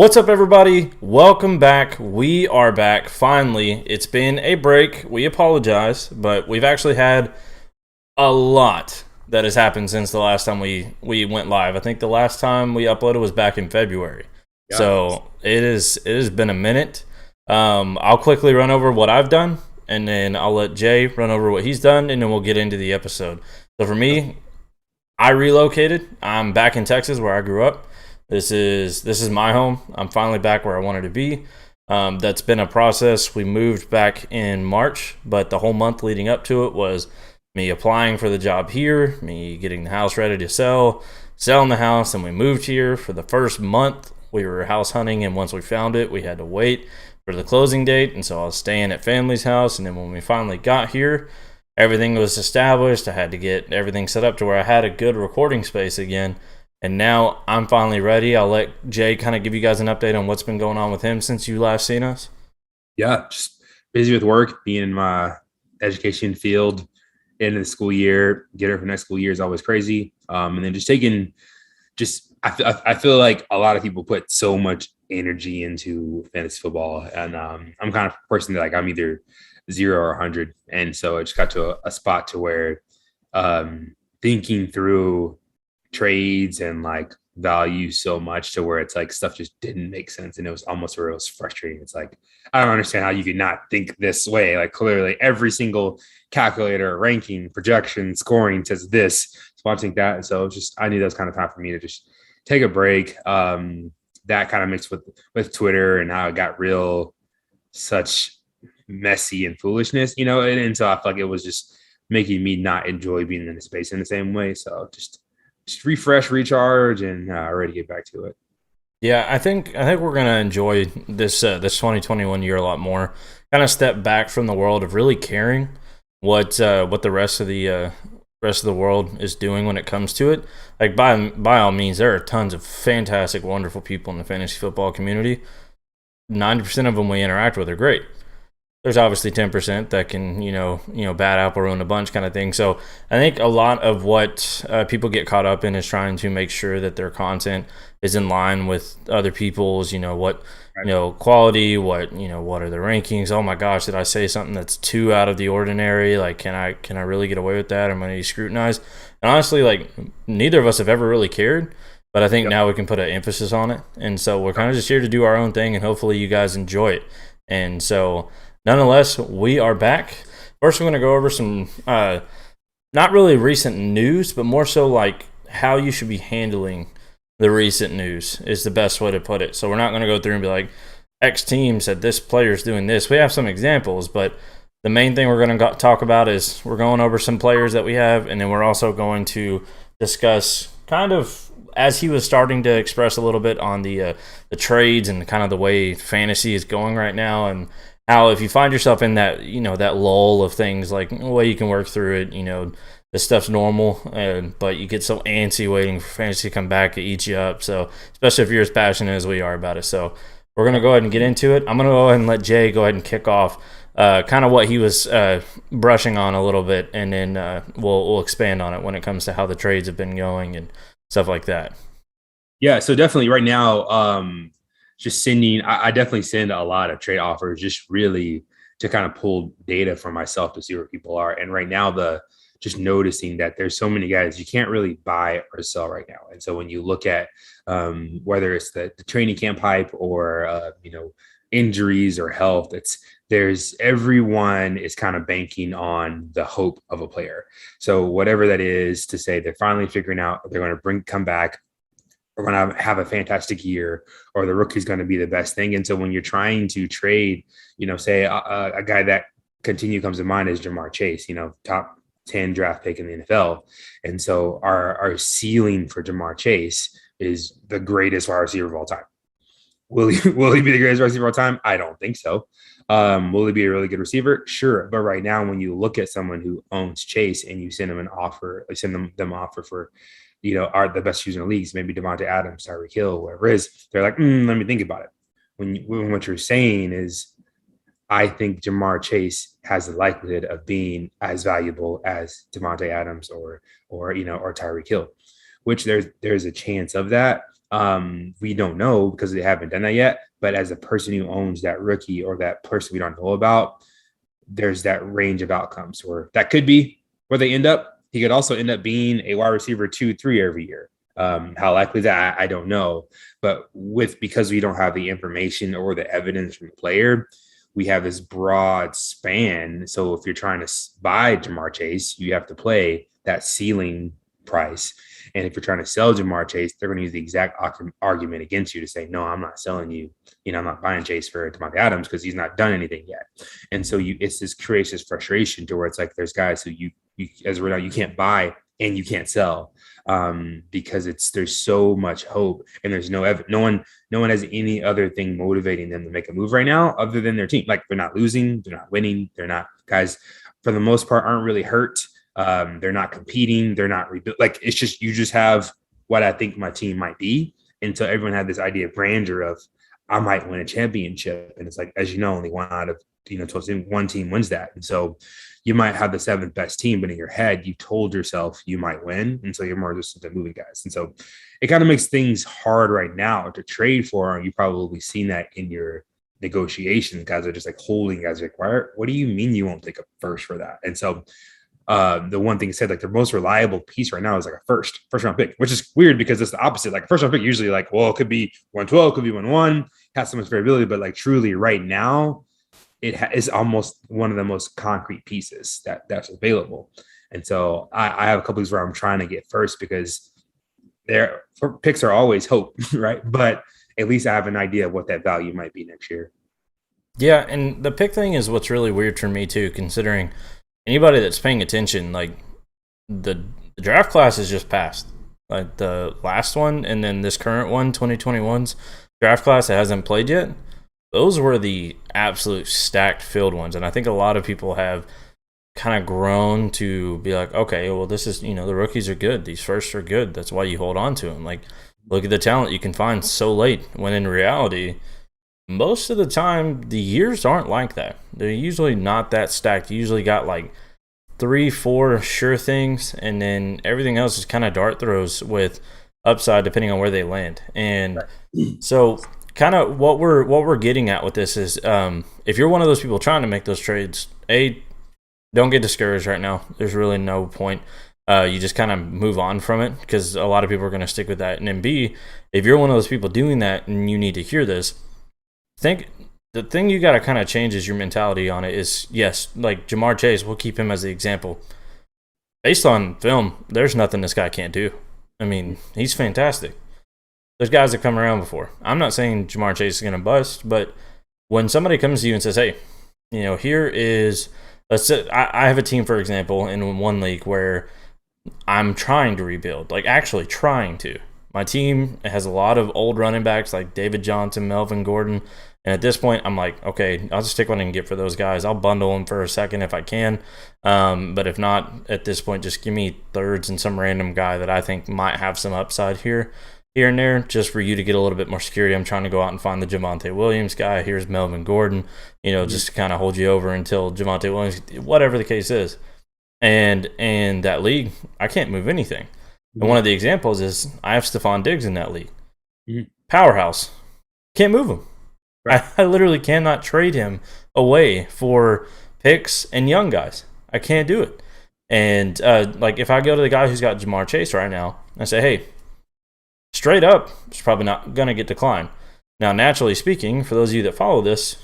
What's up, everybody? Welcome back. We are back. Finally, it's been a break. We apologize, but we've actually had a lot that has happened since the last time we went live. I think the last time we uploaded was back in February. Yeah. So it has been a minute. I'll quickly run over what I've done, and then I'll let Jay run over what he's done, and then we'll get into the episode. So for me, I relocated. I'm back in Texas where I grew up. This is my home. I'm finally back where I wanted to be. That's been a process. We moved back in March, but the whole month leading up to it was me applying for the job here, me getting the house ready to sell, selling the house, and we moved here. For the first month, we were house hunting, and once we found it, we had to wait for the closing date, and so I was staying at family's house, and then when we finally got here, everything was established. I had to get everything set up to where I had a good recording space again. And now I'm finally ready. I'll let Jay kind of give you guys an update on what's been going on with him since you last seen us. Yeah. Just busy with work, being in my education field, end of the school year, get her for next school year is always crazy. And then I feel like a lot of people put so much energy into fantasy football. And I'm kind of a person that I'm either 0 or 100. And so I just got to a spot to where thinking through trades and value so much to where it's stuff just didn't make sense, and it was almost where it was frustrating. It's I don't understand how you could not think this way. Clearly every single calculator, ranking, projection, scoring says this, so I think that. And so I knew that was kind of time for me to just take a break. That kind of mixed with Twitter and how it got real such messy and foolishness, and so I feel like it was just making me not enjoy being in the space in the same way. So just refresh, recharge, and ready to get back to it. Yeah, I think we're gonna enjoy this 2021 year a lot more. Kind of step back from the world of really caring what the rest of the world is doing when it comes to it. By all means, there are tons of fantastic, wonderful people in the fantasy football community. 90% of them we interact with are great. There's obviously 10% that can, bad apple ruin a bunch kind of thing. So I think a lot of what people get caught up in is trying to make sure that their content is in line with other people's, quality, what are the rankings? Oh my gosh, did I say something that's too out of the ordinary? Can I really get away with that? Am I going to be scrutinized? And honestly, neither of us have ever really cared. But I think now we can put an emphasis on it. And so we're kind of just here to do our own thing, and hopefully you guys enjoy it. And so nonetheless, we are back. First, we're going to go over some not really recent news, but more so how you should be handling the recent news is the best way to put it. So we're not going to go through and be like, X team said this player's doing this. We have some examples, but the main thing we're going to talk about is we're going over some players that we have, and then we're also going to discuss kind of, as he was starting to express a little bit on the trades and kind of the way fantasy is going right now, and how if you find yourself in that that lull of things, the way you can work through it. This stuff's normal, but you get so antsy waiting for fantasy to come back, it eats you up. So especially if you're as passionate as we are about it. So we're gonna go ahead and get into it. I'm gonna go ahead and let Jay go ahead and kick off kind of what he was brushing on a little bit, and then we'll expand on it when it comes to how the trades have been going and stuff like that. Yeah, so definitely right now, just sending, I definitely send a lot of trade offers just really to kind of pull data for myself to see where people are. And right now, just noticing that there's so many guys you can't really buy or sell right now. And so when you look at whether it's the training camp hype or injuries or health, everyone is kind of banking on the hope of a player. So whatever that is, to say they're finally figuring out they're going to come back, we're going to have a fantastic year, or the rookie's going to be the best thing. And so when you're trying to trade, say a guy that comes to mind is Jamar Chase, top 10 draft pick in the NFL. And so our ceiling for Jamar Chase is the greatest wide receiver of all time. Will he be the greatest wide receiver of all time? I don't think so. Will he be a really good receiver? Sure. But right now, when you look at someone who owns Chase and you send them them offer for, are the best shoes in the leagues, maybe Devontae Adams, Tyreek Hill, whatever it is, they're like, let me think about it. When what you're saying is, I think Jamar Chase has the likelihood of being as valuable as Devontae Adams or Tyreek Hill, which there's a chance of that. We don't know because they haven't done that yet. But as a person who owns that rookie or that person we don't know about, there's that range of outcomes where that could be where they end up. He could also end up being a wide receiver 2, 3 every year. How likely that I don't know, but because we don't have the information or the evidence from the player, we have this broad span. So if you're trying to buy Jamar Chase, you have to play that ceiling price. And if you're trying to sell Jamar Chase, they're going to use the exact argument against you to say, no, I'm not selling you. I'm not buying Chase for Devontae Adams because he's not done anything yet. And so creates this frustration to where it's like there's guys who you as we're now you can't buy and you can't sell because there's so much hope and there's no one has any other thing motivating them to make a move right now other than their team. Like they're not losing, they're not winning, they're not guys for the most part aren't really hurt. They're not competing, they're not rebuilt. Like it's just you just have what I think my team might be. And so everyone had this idea of grandeur of I might win a championship. And it's like, as you know, only one out of 12 teams, one team wins that. And so you might have the 7th best team, but in your head, you told yourself you might win. And so you're more resistant to moving guys. And so it kind of makes things hard right now to trade for. And you've probably seen that in your negotiations. Guys are just like holding guys like, what do you mean you won't take a first for that? And so the one thing said, like, their most reliable piece right now is like a first round pick, which is weird because it's the opposite. Like, a first round pick usually like, well, it could be 112, could be 1-1, has so much variability, but like truly right now, it is almost one of the most concrete pieces that's available. And so I have a couple of where I'm trying to get first because their picks are always hope, right? But at least I have an idea of what that value might be next year. Yeah, and the pick thing is what's really weird for me too, considering anybody that's paying attention, like the draft class is just passed. Like the last one and then this current one, 2021's draft class that hasn't played yet, those were the absolute stacked field ones. And I think a lot of people have kind of grown to be like, okay, well, this is, the rookies are good. These firsts are good. That's why you hold on to them. Like, look at the talent you can find so late, when in reality, most of the time, the years aren't like that. They're usually not that stacked. You usually got like 3-4 sure things, and then everything else is kind of dart throws with upside depending on where they land. And so kind of what we're getting at with this is if you're one of those people trying to make those trades, don't get discouraged right now. There's really no point. You just kind of move on from it because a lot of people are going to stick with that. And then B, if you're one of those people doing that and you need to hear this, think the thing you got to kind of change is your mentality on it is, yes, like Jamar Chase, we'll keep him as the example. Based on film, there's nothing this guy can't do. I mean, he's fantastic. There's guys that come around before. I'm not saying Jamar Chase is going to bust, but when somebody comes to you and says, hey, here is, let's say, I have a team, for example, in one league where I'm trying to rebuild, like actually trying to. My team has a lot of old running backs like David Johnson, Melvin Gordon. And at this point, I'm like, okay, I'll just take what I can get for those guys. I'll bundle them for a second if I can. But if not, at this point, just give me thirds and some random guy that I think might have some upside here and there, just for you to get a little bit more security. I'm trying to go out and find the Javonte Williams guy. Here's Melvin Gordon, just to kind of hold you over until Javonte Williams, whatever the case is. And in that league, I can't move anything. And one of the examples is I have Stephon Diggs in that league. Powerhouse. Can't move him. Right. I literally cannot trade him away for picks and young guys. I can't do it. And like if I go to the guy who's got Jamar Chase right now, I say, hey, straight up, it's probably not going to get declined. Now, naturally speaking, for those of you that follow this,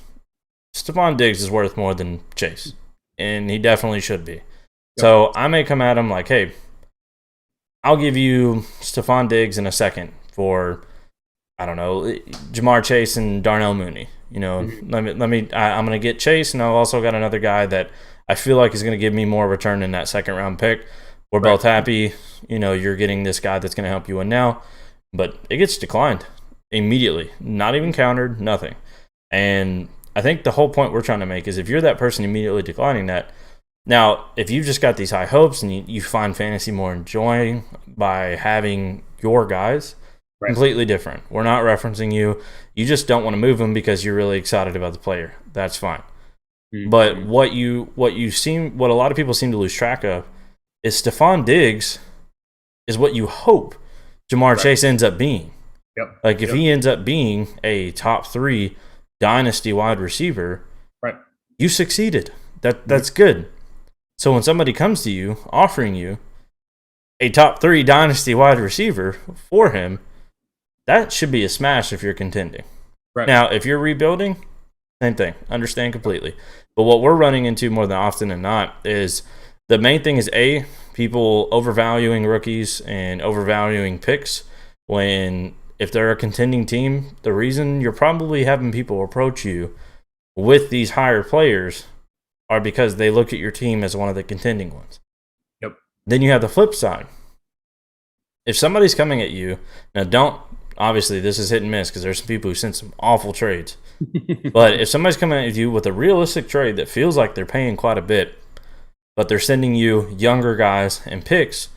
Stephon Diggs is worth more than Chase. And he definitely should be. Yeah. So I may come at him like, hey, I'll give you Stephon Diggs in a second for, I don't know, Jamar Chase and Darnell Mooney. I'm going to get Chase, and I've also got another guy that I feel like is going to give me more return in that second round pick. We're both happy. You're getting this guy that's going to help you win now, but it gets declined immediately, not even countered, nothing. And I think the whole point we're trying to make is if you're that person immediately declining that, now, if you've just got these high hopes and you find fantasy more enjoying by having your guys, completely different. We're not referencing you. You just don't want to move them because you're really excited about the player. That's fine. Mm-hmm. But what a lot of people seem to lose track of is Stephon Diggs is what you hope Jamar Chase ends up being. Yep. Like if Yep. he ends up being a top 3 dynasty wide receiver, Right. you succeeded. Mhm. That's good. So when somebody comes to you offering you a top 3 dynasty wide receiver for him, that should be a smash if you're contending. Right. Now, if you're rebuilding, same thing. Understand completely. But what we're running into more than often than not is the main thing is people overvaluing rookies and overvaluing picks when if they're a contending team, the reason you're probably having people approach you with these higher players are because they look at your team as one of the contending ones. Yep. Then you have the flip side. If somebody's coming at you, now don't obviously this is hit and miss because there's some people who send some awful trades. But if somebody's coming at you with a realistic trade that feels like they're paying quite a bit, but they're sending you younger guys and picks,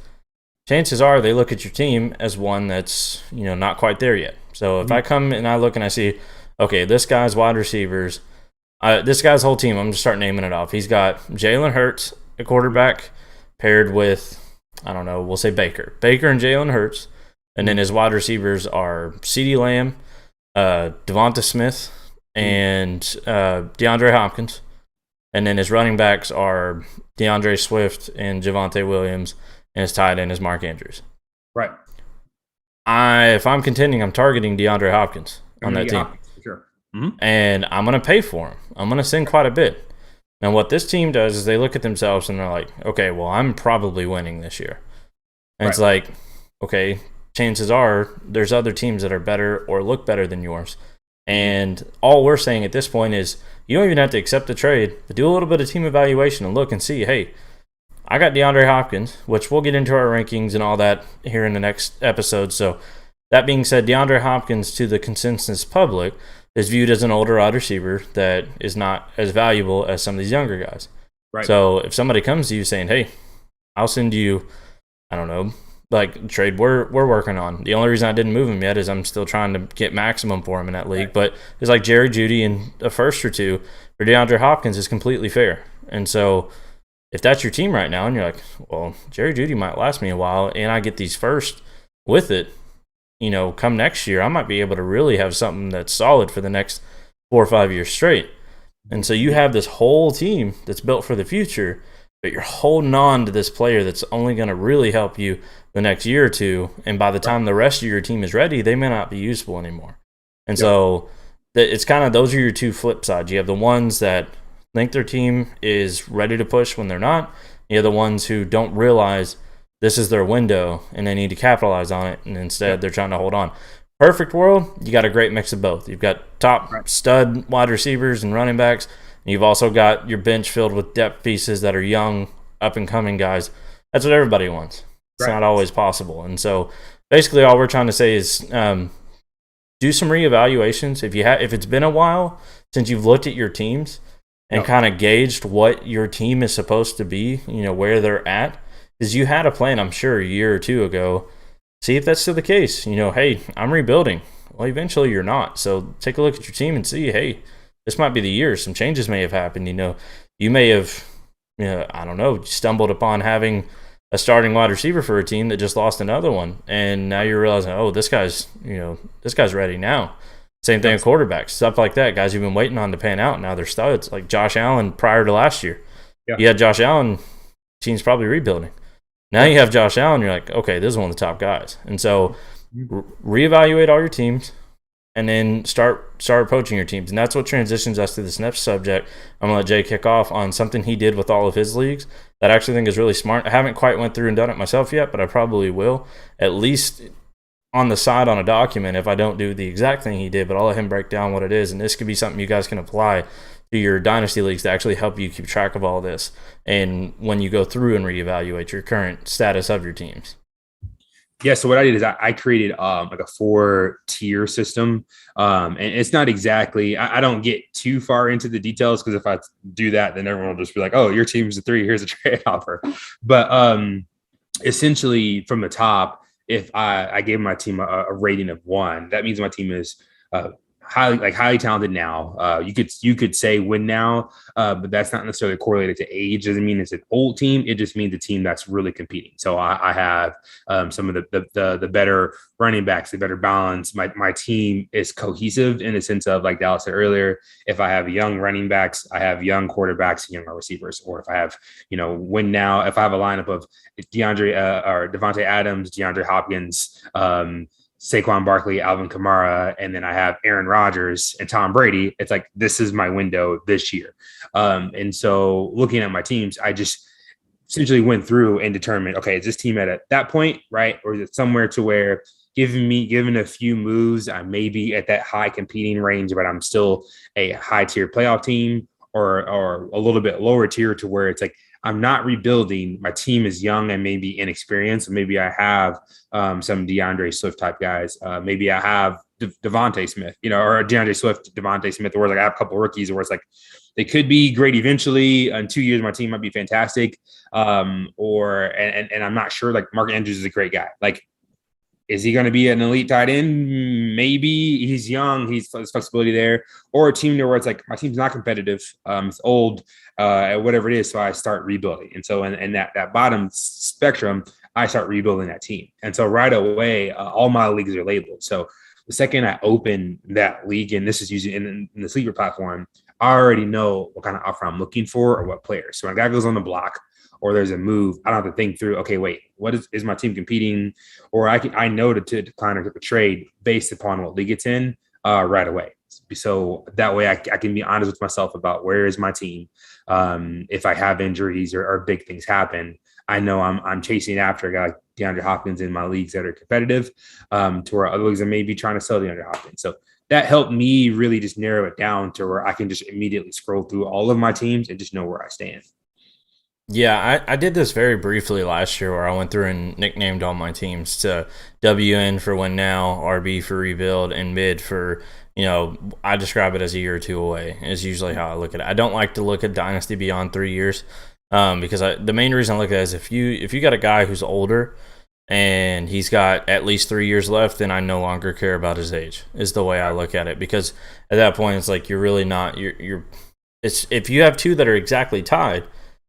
chances are they look at your team as one that's, not quite there yet. So if I come and I look and I see, okay, this guy's wide receivers, this guy's whole team, I'm going to start naming it off. He's got Jalen Hurts, a quarterback, paired with, I don't know, we'll say Baker. Baker and Jalen Hurts. And then his wide receivers are CeeDee Lamb, Devonta Smith, and DeAndre Hopkins. And then his running backs are DeAndre Swift and Javonte Williams, and his tight end is Mark Andrews. Right. If I'm contending, I'm targeting DeAndre Hopkins on that team. Hopkins, for sure. Mm-hmm. And I'm going to pay for him. I'm going to send quite a bit. Now, what this team does is they look at themselves and they're like, okay, well, I'm probably winning this year. And it's like, okay, chances are there's other teams that are better or look better than yours. And all we're saying at this point is you don't even have to accept the trade, but do a little bit of team evaluation and look and see, hey, I got DeAndre Hopkins, which we'll get into our rankings and all that here in the next episode. So that being said, DeAndre Hopkins to the consensus public is viewed as an older wide receiver that is not as valuable as some of these younger guys. Right. So if somebody comes to you saying, hey, I'll send you, I don't know, like trade we're working on. The only reason I didn't move him yet is I'm still trying to get maximum for him in that league. Right. But it's like Jerry Jeudy and a first or two for DeAndre Hopkins is completely fair. And so if that's your team right now and you're like, well, Jerry Jeudy might last me a while and I get these first with it, come next year, I might be able to really have something that's solid for the next 4 or 5 years straight. And so you have this whole team that's built for the future, but you're holding on to this player that's only going to really help you the next year or two. And by the time the rest of your team is ready, they may not be useful anymore. And so it's kind of those are your two flip sides. You have the ones that think their team is ready to push when they're not. You have the ones who don't realize this is their window and they need to capitalize on it. And instead they're trying to hold on. Perfect world, you got a great mix of both. You've got top stud wide receivers and running backs. And you've also got your bench filled with depth pieces that are young, up-and-coming guys. That's what everybody wants. It's not always possible. And so basically all we're trying to say is do some reevaluations. If it's been a while since you've looked at your teams and kind of gauged what your team is supposed to be, where they're at, is you had a plan, I'm sure, a year or two ago. See if that's still the case. Hey, I'm rebuilding. Well, eventually you're not. So take a look at your team and see, hey, this might be the year. Some changes may have happened. You may have, I don't know, stumbled upon having a starting wide receiver for a team that just lost another one. And now you're realizing, oh, this guy's ready now. Same thing with quarterbacks, stuff like that. Guys you've been waiting on to pan out. Now they're studs. Like Josh Allen prior to last year. Yeah. You had Josh Allen, team's probably rebuilding. Now you have Josh Allen, you're like, okay, this is one of the top guys. And so reevaluate all your teams and then start approaching your teams. And that's what transitions us to this next subject. I'm going to let Jay kick off on something he did with all of his leagues that I actually think is really smart. I haven't quite went through and done it myself yet, but I probably will, at least on the side on a document if I don't do the exact thing he did, but I'll let him break down what it is. And this could be something you guys can apply to your dynasty leagues to actually help you keep track of all this and when you go through and reevaluate your current status of your teams. Yeah, so what I did is I created like a 4-tier system. And it's not exactly, I don't get too far into the details because if I do that, then everyone will just be like, oh, your team's a 3, here's a trade offer. But essentially from the top, if I gave my team a rating of 1, that means my team is highly talented now. You could say win now, but that's not necessarily correlated to age. Doesn't mean it's an old team. It just means a team that's really competing. So I have some of the better running backs, the better balance. My team is cohesive in the sense of, like Dallas said earlier, if I have young running backs, I have young quarterbacks, young receivers. Or if I have, win now, if I have a lineup of DeAndre or Devontae Adams, DeAndre Hopkins, Saquon Barkley, Alvin Kamara, and then I have Aaron Rodgers and Tom Brady. It's like, this is my window this year. And so looking at my teams, I just essentially went through and determined, okay, is this team at that point, right? Or is it somewhere to where given a few moves, I may be at that high competing range, but I'm still a high tier playoff team, or a little bit lower tier to where it's like, I'm not rebuilding. My team is young and maybe inexperienced. Maybe I have some DeAndre Swift type guys. Maybe I have Devontae Smith, or DeAndre Swift, Devontae Smith, where like I have a couple of rookies where it's like they could be great eventually. In 2 years, my team might be fantastic. And I'm not sure. Like Mark Andrews is a great guy. Like, is he going to be an elite tight end? Maybe. He's young. There's flexibility there. Or a team where it's like, my team's not competitive. It's old, whatever it is. So I start rebuilding. And so in that bottom spectrum, I start rebuilding that team. And so right away, all my leagues are labeled. So the second I open that league, and this is using in the Sleeper platform, I already know what kind of offer I'm looking for or what players. So when a guy goes on the block, or there's a move, I don't have to think through, okay, wait, what is my team competing? Or I know to decline or to trade based upon what league it's in right away. So that way I can be honest with myself about where is my team. If I have injuries or big things happen, I know I'm chasing after a guy like DeAndre Hopkins in my leagues that are competitive, to where other leagues I may be trying to sell DeAndre Hopkins. So that helped me really just narrow it down to where I can just immediately scroll through all of my teams and just know where I stand. Yeah, I did this very briefly last year where I went through and nicknamed all my teams to WN for win now, RB for rebuild, and mid for, I describe it as a year or two away is usually how I look at it. I don't like to look at Dynasty beyond 3 years because the main reason I look at it is if you got a guy who's older and he's got at least 3 years left, then I no longer care about his age is the way I look at it, because at that point it's like you're really not it's if you have two that are exactly tied,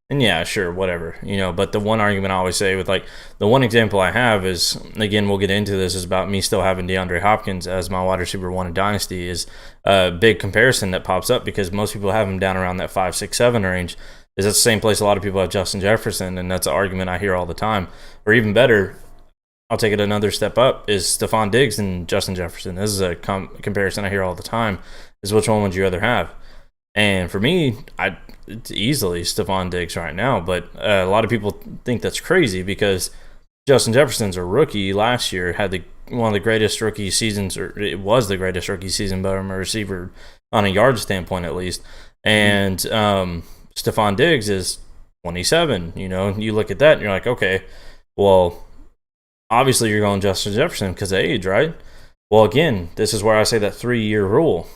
and yeah, sure, whatever, but the one argument I always say with like the one example I have is, again, we'll get into this, is about me still having DeAndre Hopkins as my wide receiver one in Dynasty, is a big comparison that pops up because most people have him down around that 5, 6, 7 range. Is that the same place a lot of people have Justin Jefferson, and that's an argument I hear all the time. Or even better, I'll take it another step up, is Stephon Diggs and Justin Jefferson. This is a comparison I hear all the time, is which one would you rather have? And for me, it's easily Stephon Diggs right now, but a lot of people think that's crazy because Justin Jefferson's a rookie last year, had one of the greatest rookie seasons, or it was the greatest rookie season by a receiver on a yard standpoint at least. And Stephon Diggs is 27. You look at that and you're like, okay, well, obviously you're going Justin Jefferson because of age, right? Well, again, this is where I say that 3-year rule.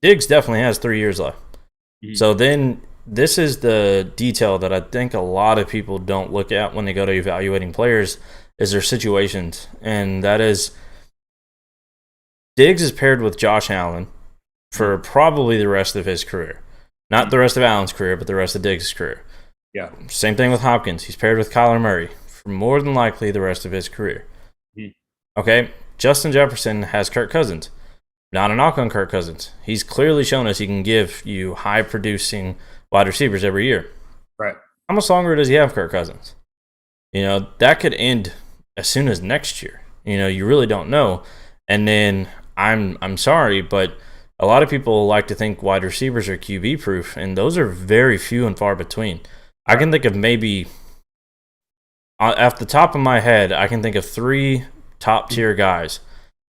Diggs definitely has 3 years left. So then this is the detail that I think a lot of people don't look at when they go to evaluating players, is their situations. And that is, Diggs is paired with Josh Allen for probably the rest of his career. Not the rest of Allen's career, but the rest of Diggs' career. Yeah. Same thing with Hopkins. He's paired with Kyler Murray for more than likely the rest of his career. Okay, Justin Jefferson has Kirk Cousins. Not a knock on Kirk Cousins. He's clearly shown us he can give you high-producing wide receivers every year. Right. How much longer does he have Kirk Cousins? That could end as soon as next year. You really don't know. And then I'm sorry, but a lot of people like to think wide receivers are QB-proof, and those are very few and far between. I can think of maybe, off the top of my head, I can think of 3 top-tier guys.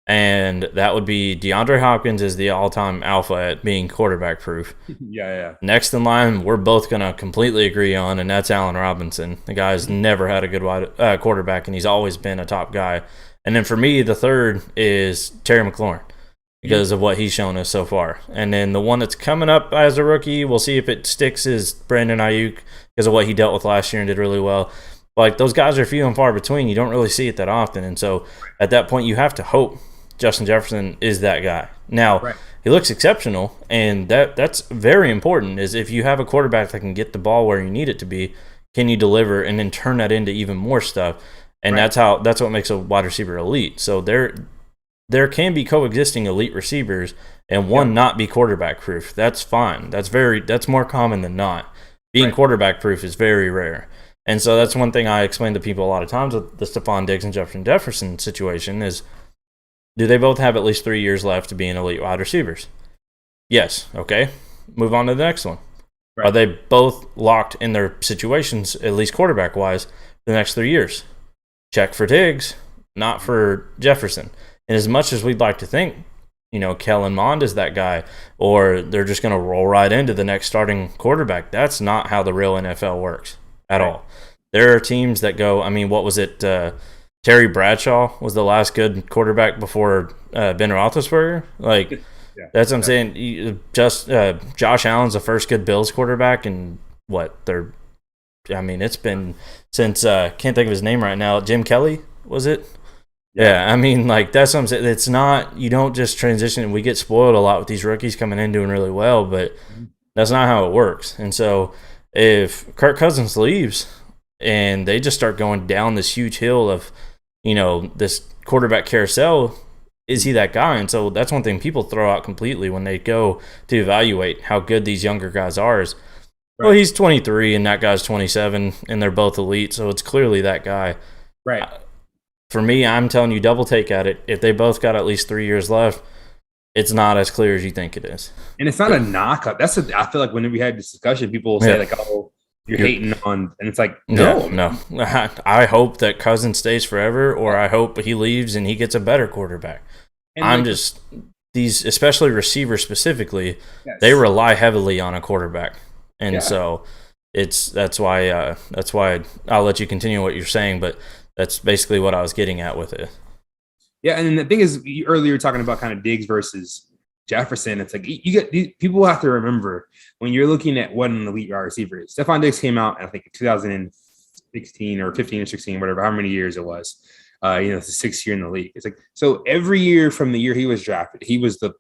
And that would be DeAndre Hopkins is the all-time alpha at being quarterback proof. Yeah. Next in line, we're both going to completely agree on, and that's Allen Robinson. The guy's never had a good quarterback, and he's always been a top guy. And then for me, the third is Terry McLaurin because of what he's shown us so far. And then the one that's coming up as a rookie, we'll see if it sticks, is Brandon Ayuk because of what he dealt with last year and did really well. Like, those guys are few and far between. You don't really see it that often. And so at that point, you have to hope Justin Jefferson is that guy. Now, Right. he looks exceptional, and that's very important. Is if you have a quarterback that can get the ball where you need it to be, can you deliver and then turn that into even more stuff? And Right. that's what makes a wide receiver elite. So there can be coexisting elite receivers and one not be quarterback proof. That's fine. That's more common than not. Being Right. quarterback proof is very rare. And so that's one thing I explain to people a lot of times with the Stephon Diggs and Jefferson situation is, do they both have at least 3 years left to be an elite wide receivers? Yes. Okay. Move on to the next one. Right. Are they both locked in their situations, at least quarterback wise, for the next 3 years? Check for Diggs, not for Jefferson. And as much as we'd like to think, Kellen Mond is that guy, or they're just going to roll right into the next starting quarterback, that's not how the real NFL works at all. There are teams that go, what was it? Terry Bradshaw was the last good quarterback before Ben Roethlisberger. Like, that's what I'm saying. Josh Allen's the first good Bills quarterback, and it's been since can't think of his name right now. Jim Kelly, was it? Yeah, that's what I'm saying. It's not, you don't just transition. We get spoiled a lot with these rookies coming in doing really well, but that's not how it works. And so if Kirk Cousins leaves and they just start going down this huge hill of, this quarterback carousel, is he that guy? And so that's one thing people throw out completely when they go to evaluate how good these younger guys are is, well, he's 23 and that guy's 27 and they're both elite, so it's clearly that guy. Right. For me, I'm telling you, double take at it. If they both got at least 3 years left, it's not as clear as you think it is. And it's not a knock. I feel like whenever we had this discussion, people will say you're hating on, and it's like, no. I hope that Cousins stays forever, or I hope he leaves and he gets a better quarterback. And these, especially receivers specifically, they rely heavily on a quarterback. And so that's why I'll let you continue what you're saying, but that's basically what I was getting at with it. Yeah, and the thing is, earlier you were talking about kind of Diggs versus Jefferson. It's like people have to remember when you're looking at what an elite wide receiver is. Stephon Diggs came out, I think, in 2016 or 15 or 16, whatever, how many years it was. It's the 6th year in the league. It's like, so every year from the year he was drafted, he was the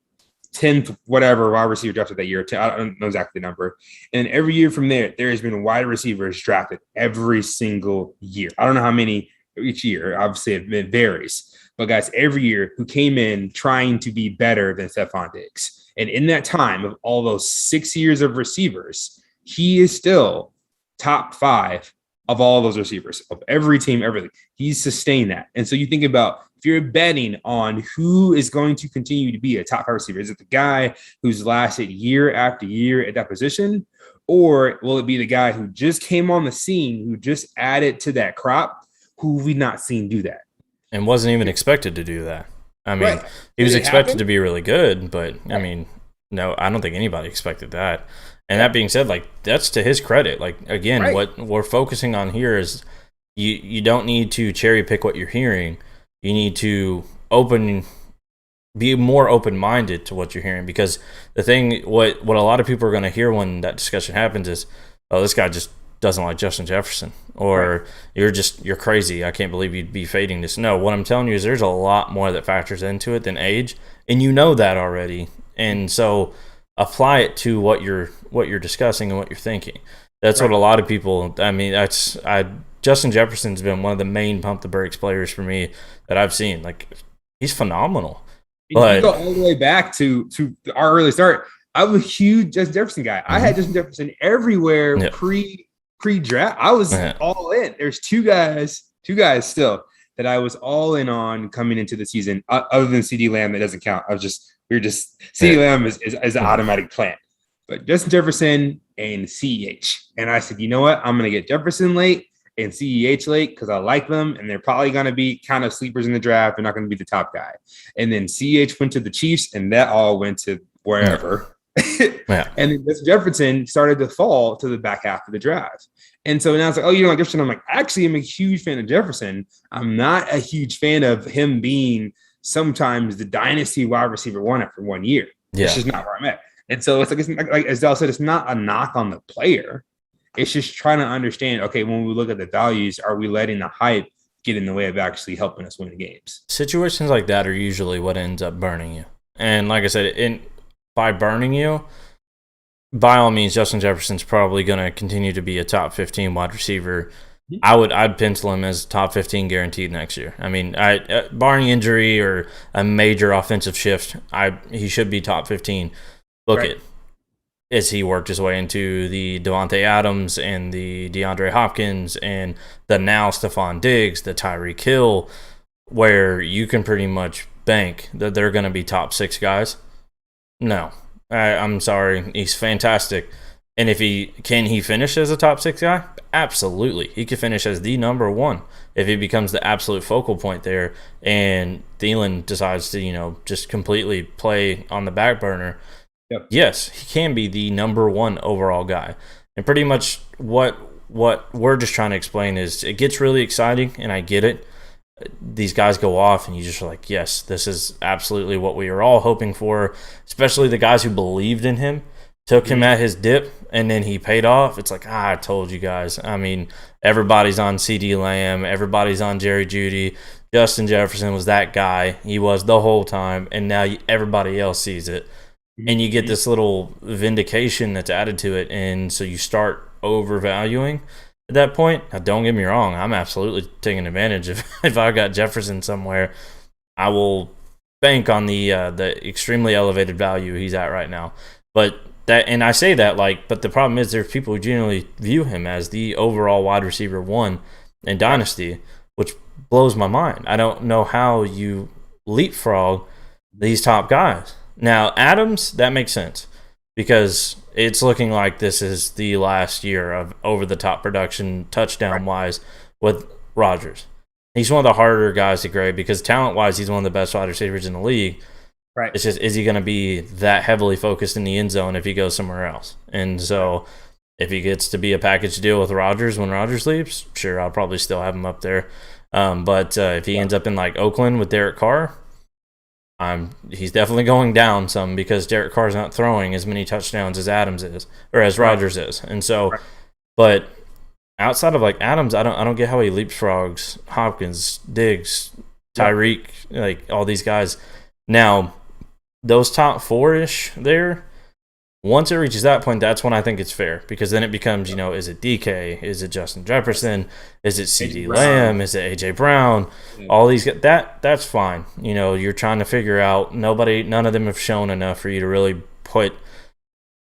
10th whatever wide receiver drafted that year. I don't know exactly the number. And every year from there has been wide receivers drafted every single year. I don't know how many each year. Obviously, it varies. But guys, every year who came in trying to be better than Stephon Diggs. And in that time of all those 6 years of receivers, he is still top 5 of all those receivers of every team, everything. He's sustained that. And so you think about, if you're betting on who is going to continue to be a top 5 receiver, is it the guy who's lasted year after year at that position? Or will it be the guy who just came on the scene, who just added to that crop, who we've not seen do that? And wasn't even expected to do that. He was expected to be really good, but no, I don't think anybody expected that. And that being said, that's to his credit. What we're focusing on here is you don't need to cherry pick what you're hearing. You need to be more open-minded to what you're hearing, because the thing, what a lot of people are going to hear when that discussion happens is, oh, this guy just doesn't like Justin Jefferson, or you're crazy. I can't believe you'd be fading this. No, what I'm telling you is there's a lot more that factors into it than age, and you know that already. And so apply it to what you're discussing and what you're thinking. That's what a lot of people. Justin Jefferson's been one of the main pump the brakes players for me that I've seen. He's phenomenal. But you go all the way back to our early start. I'm a huge Justin Jefferson guy. I had Justin Jefferson everywhere pre-draft. I was all in. There's two guys still that I was all in on coming into the season, other than CeeDee Lamb. That doesn't count. CeeDee Lamb is an automatic plant. But Justin Jefferson and CEH. And I said, you know what? I'm going to get Jefferson late and CEH late because I like them, and they're probably going to be kind of sleepers in the draft. They're not going to be the top guy. And then CEH went to the Chiefs, and that all went to wherever. And then Justin Jefferson started to fall to the back half of the draft. And so now it's like, oh, you don't like Jefferson? I'm like, actually, I'm a huge fan of Jefferson. I'm not a huge fan of him being sometimes the dynasty wide receiver one after 1 year. Yeah. It's just not where I'm at. And so it's like as Dal said, it's not a knock on the player. It's just trying to understand, okay, when we look at the values, are we letting the hype get in the way of actually helping us win the games. Situations like that are usually what ends up burning you. And like I said, by burning you, by all means, Justin Jefferson's probably going to continue to be a top 15 wide receiver. I'd pencil him as top 15 guaranteed next year. I mean, barring injury or a major offensive shift, he should be top 15. Look at as he worked his way into the Devontae Adams and the DeAndre Hopkins and the now Stephon Diggs, the Tyreek Hill, where you can pretty much bank that they're going to be top 6 guys. No, I'm sorry. He's fantastic. And if he finish as a top 6 guy? Absolutely. He could finish as the number 1 if he becomes the absolute focal point there and Thielen decides to, just completely play on the back burner. Yep. Yes, he can be the number 1 overall guy. And pretty much what we're just trying to explain is it gets really exciting, and I get it. These guys go off, and you just are like, yes, this is absolutely what we were all hoping for, especially the guys who believed in him, took him at his dip, and then he paid off. It's like, I told you guys. I mean, everybody's on CeeDee Lamb. Everybody's on Jerry Jeudy. Justin Jefferson was that guy. He was the whole time, and now everybody else sees it. And you get this little vindication that's added to it, and so you start overvaluing at that point. Now, don't get me wrong, I'm absolutely taking advantage of if I got Jefferson somewhere, I will bank on the extremely elevated value he's at right now. But I say that but the problem is there's people who generally view him as the overall wide receiver 1 in Dynasty, which blows my mind. I don't know how you leapfrog these top guys. Now, Adams, that makes sense because it's looking like this is the last year of over-the-top production touchdown-wise with Rodgers. He's one of the harder guys to grade because talent-wise, he's one of the best wide receivers in the league. Right. It's just, is he going to be that heavily focused in the end zone if he goes somewhere else? And so if he gets to be a package deal with Rodgers when Rodgers leaves, sure, I'll probably still have him up there. But if he ends up in Oakland with Derek Carr, he's definitely going down some because Derek Carr's not throwing as many touchdowns as Adams is or as Rodgers is. And so, but outside of Adams, I don't get how he leapfrogs Hopkins, Diggs, Tyreek, all these guys. Now, those top 4-ish there, once it reaches that point, that's when I think it's fair because then it becomes, is it DK? Is it Justin Jefferson? Is it CeeDee Lamb? Is it AJ Brown? All these that's fine. You're trying to figure out none of them have shown enough for you to really put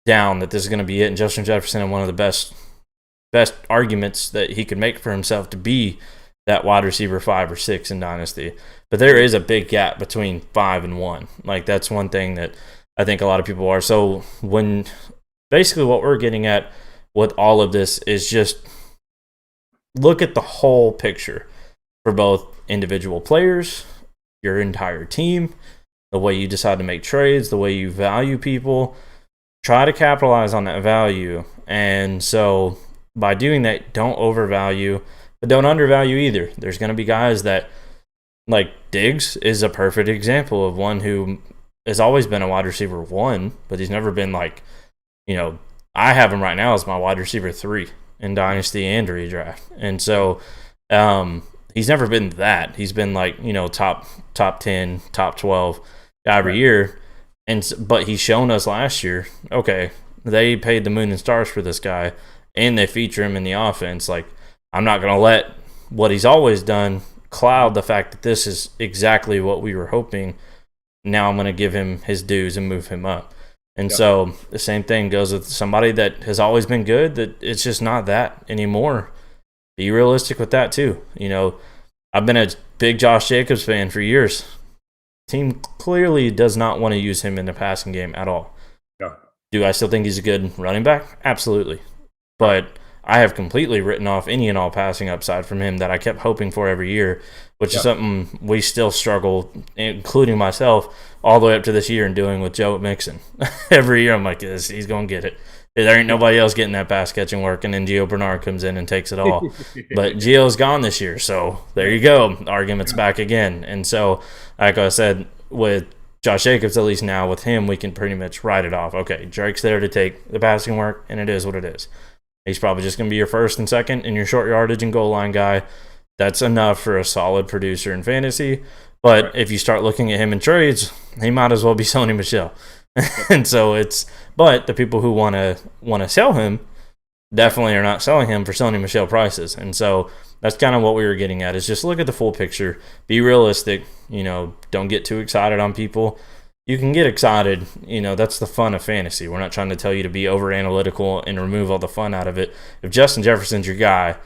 down that this is going to be it. And Justin Jefferson had one of the best arguments that he could make for himself to be that wide receiver 5 or 6 in Dynasty. But there is a big gap between 5 and 1. That's one thing that I think a lot of people are. So basically what we're getting at with all of this is just look at the whole picture for both individual players, your entire team, the way you decide to make trades, the way you value people. Try to capitalize on that value. And so by doing that, don't overvalue, but don't undervalue either. There's going to be guys that, Diggs is a perfect example of one who has always been a wide receiver 1, but he's never been I have him right now as my wide receiver 3 in Dynasty and redraft. And so he's never been that. He's been top 10, top 12 every year. But he's shown us last year, okay, they paid the moon and stars for this guy and they feature him in the offense. I'm not going to let what he's always done cloud the fact that this is exactly what we were hoping. Now I'm going to give him his dues and move him up. And so the same thing goes with somebody that has always been good, that it's just not that anymore. Be realistic with that too. I've been a big Josh Jacobs fan for years. Team clearly does not want to use him in the passing game at all. Yeah. Do I still think he's a good running back? Absolutely. But I have completely written off any and all passing upside from him that I kept hoping for every year, which is something we still struggle, including myself, all the way up to this year and doing with Joe Mixon. Every year I'm like, he's going to get it. There ain't nobody else getting that pass catching work, and then Gio Bernard comes in and takes it all. But Gio's gone this year, so there you go. Argument's back again. And so, like I said, with Josh Jacobs, at least now with him, we can pretty much write it off. Okay, Drake's there to take the passing work, and it is what it is. He's probably just going to be your first and second and your short yardage and goal line guy. That's enough for a solid producer in fantasy. But Right. if you start looking at him in trades, he might as well be Sony Michelle. And so but the people who want to sell him definitely are not selling him for Sony Michelle prices. And so that's kind of what we were getting at, is just look at the full picture, be realistic, don't get too excited on people. You can get excited, that's the fun of fantasy. We're not trying to tell you to be over analytical and remove all the fun out of it. If Justin Jefferson's your guy,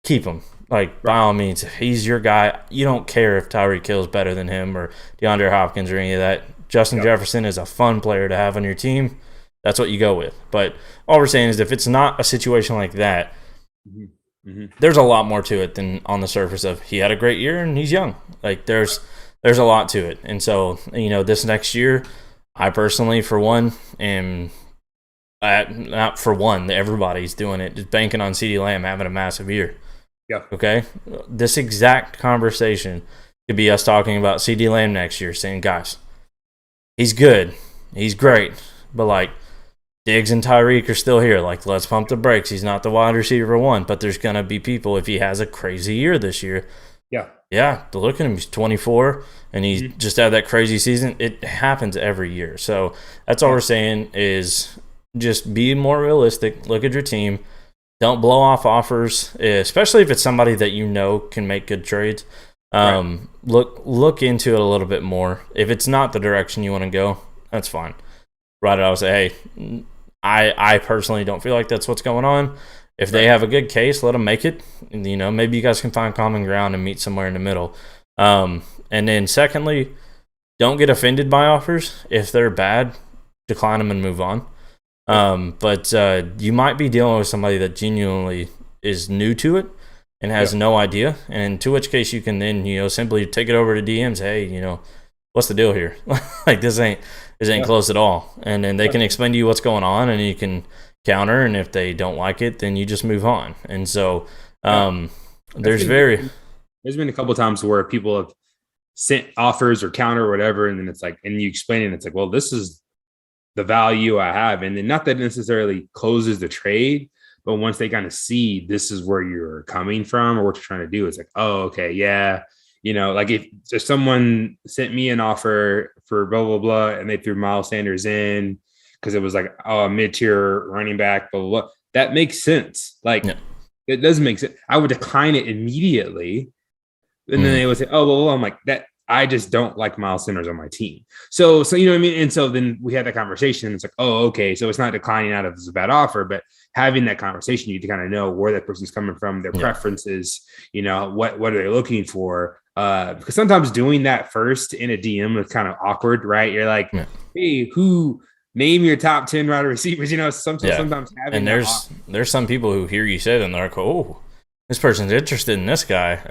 keep him. Like, by all means, if he's your guy, you don't care if Tyreek Hill's better than him or DeAndre Hopkins or any of that. Justin Jefferson is a fun player to have on your team. That's what you go with. But all we're saying is, if it's not a situation like that, there's a lot more to it than on the surface of he had a great year and he's young. Like, there's a lot to it. And so, this next year, I personally, for one, am not for one, everybody's doing it, just banking on CeeDee Lamb having a massive year. Yeah. Okay? This exact conversation could be us talking about CeeDee Lamb next year, saying, guys, he's good. He's great. But, like, Diggs and Tyreek are still here. Like, let's pump the brakes. He's not the wide receiver one, but there's going to be people, if he has a crazy year this year. Yeah, look at him. He's 24, and he's just had that crazy season. It happens every year. So that's all we're saying, is just be more realistic. Look at your team. Don't blow off offers, especially if it's somebody that can make good trades. Look into it a little bit more. If it's not the direction you want to go, that's fine. Write it out and say, hey, I personally don't feel like that's what's going on. If they have a good case, let them make it. Maybe you guys can find common ground and meet somewhere in the middle. And then secondly, don't get offended by offers. If they're bad, decline them and move on. But you might be dealing with somebody that genuinely is new to it and has no idea. And to which case you can then, simply take it over to DMs. Hey, what's the deal here? Like, this ain't close at all. And then they can explain to you what's going on, and you can counter. And if they don't like it, then you just move on. And so there's been a couple of times where people have sent offers or counter or whatever, and then it's like, and you explain it, and it's like, well, this is the value I have. And then not that necessarily closes the trade, but once they kind of see this is where you're coming from or what you're trying to do, it's like, oh, okay, yeah. Like if someone sent me an offer for blah, blah, blah, and they threw Miles Sanders in because it was like, oh, a mid-tier running back, blah, blah, blah. That makes sense. Like, it doesn't make sense. I would decline it immediately. And then they would say, oh, well, I'm like, that I just don't like Miles Sanders on my team. So you know what I mean? And so then we had that conversation. And it's like, oh, okay. So it's not declining out of this bad offer, but having that conversation, you need to kind of know where that person's coming from, their preferences, what are they looking for? Because sometimes doing that first in a DM is kind of awkward, right? You're like, hey, name your top 10 wide receivers, sometimes having, and there's some people who hear you say that and they're like, oh, this person's interested in this guy.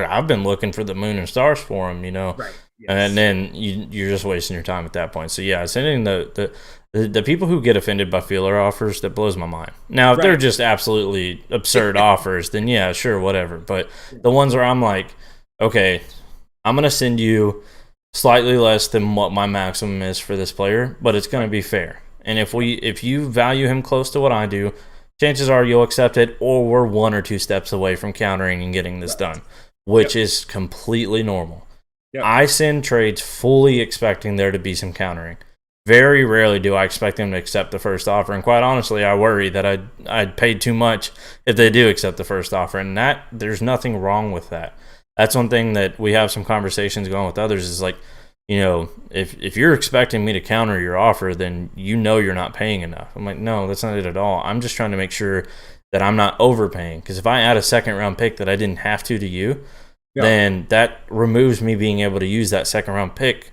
I've been looking for the moon and stars for him, Right. Yes. And then you're just wasting your time at that point. So yeah, sending the people who get offended by feeler offers, that blows my mind. Now, if they're just absolutely absurd offers, then yeah, sure, whatever. But the ones where I'm like, okay, I'm gonna send you slightly less than what my maximum is for this player, but it's gonna be fair. And if you value him close to what I do, chances are you'll accept it, or we're one or two steps away from countering and getting this done, which is completely normal. I send trades fully expecting there to be some countering. Very rarely do I expect them to accept the first offer, and quite honestly, I worry that I'd paid too much if they do accept the first offer, and that there's nothing wrong with that. That's one thing that we have some conversations going with others is like, if you're expecting me to counter your offer, then you're not paying enough. I'm like, no, that's not it at all. I'm just trying to make sure that I'm not overpaying. Because if I add a second-round pick that I didn't have to you, then that removes me being able to use that second-round pick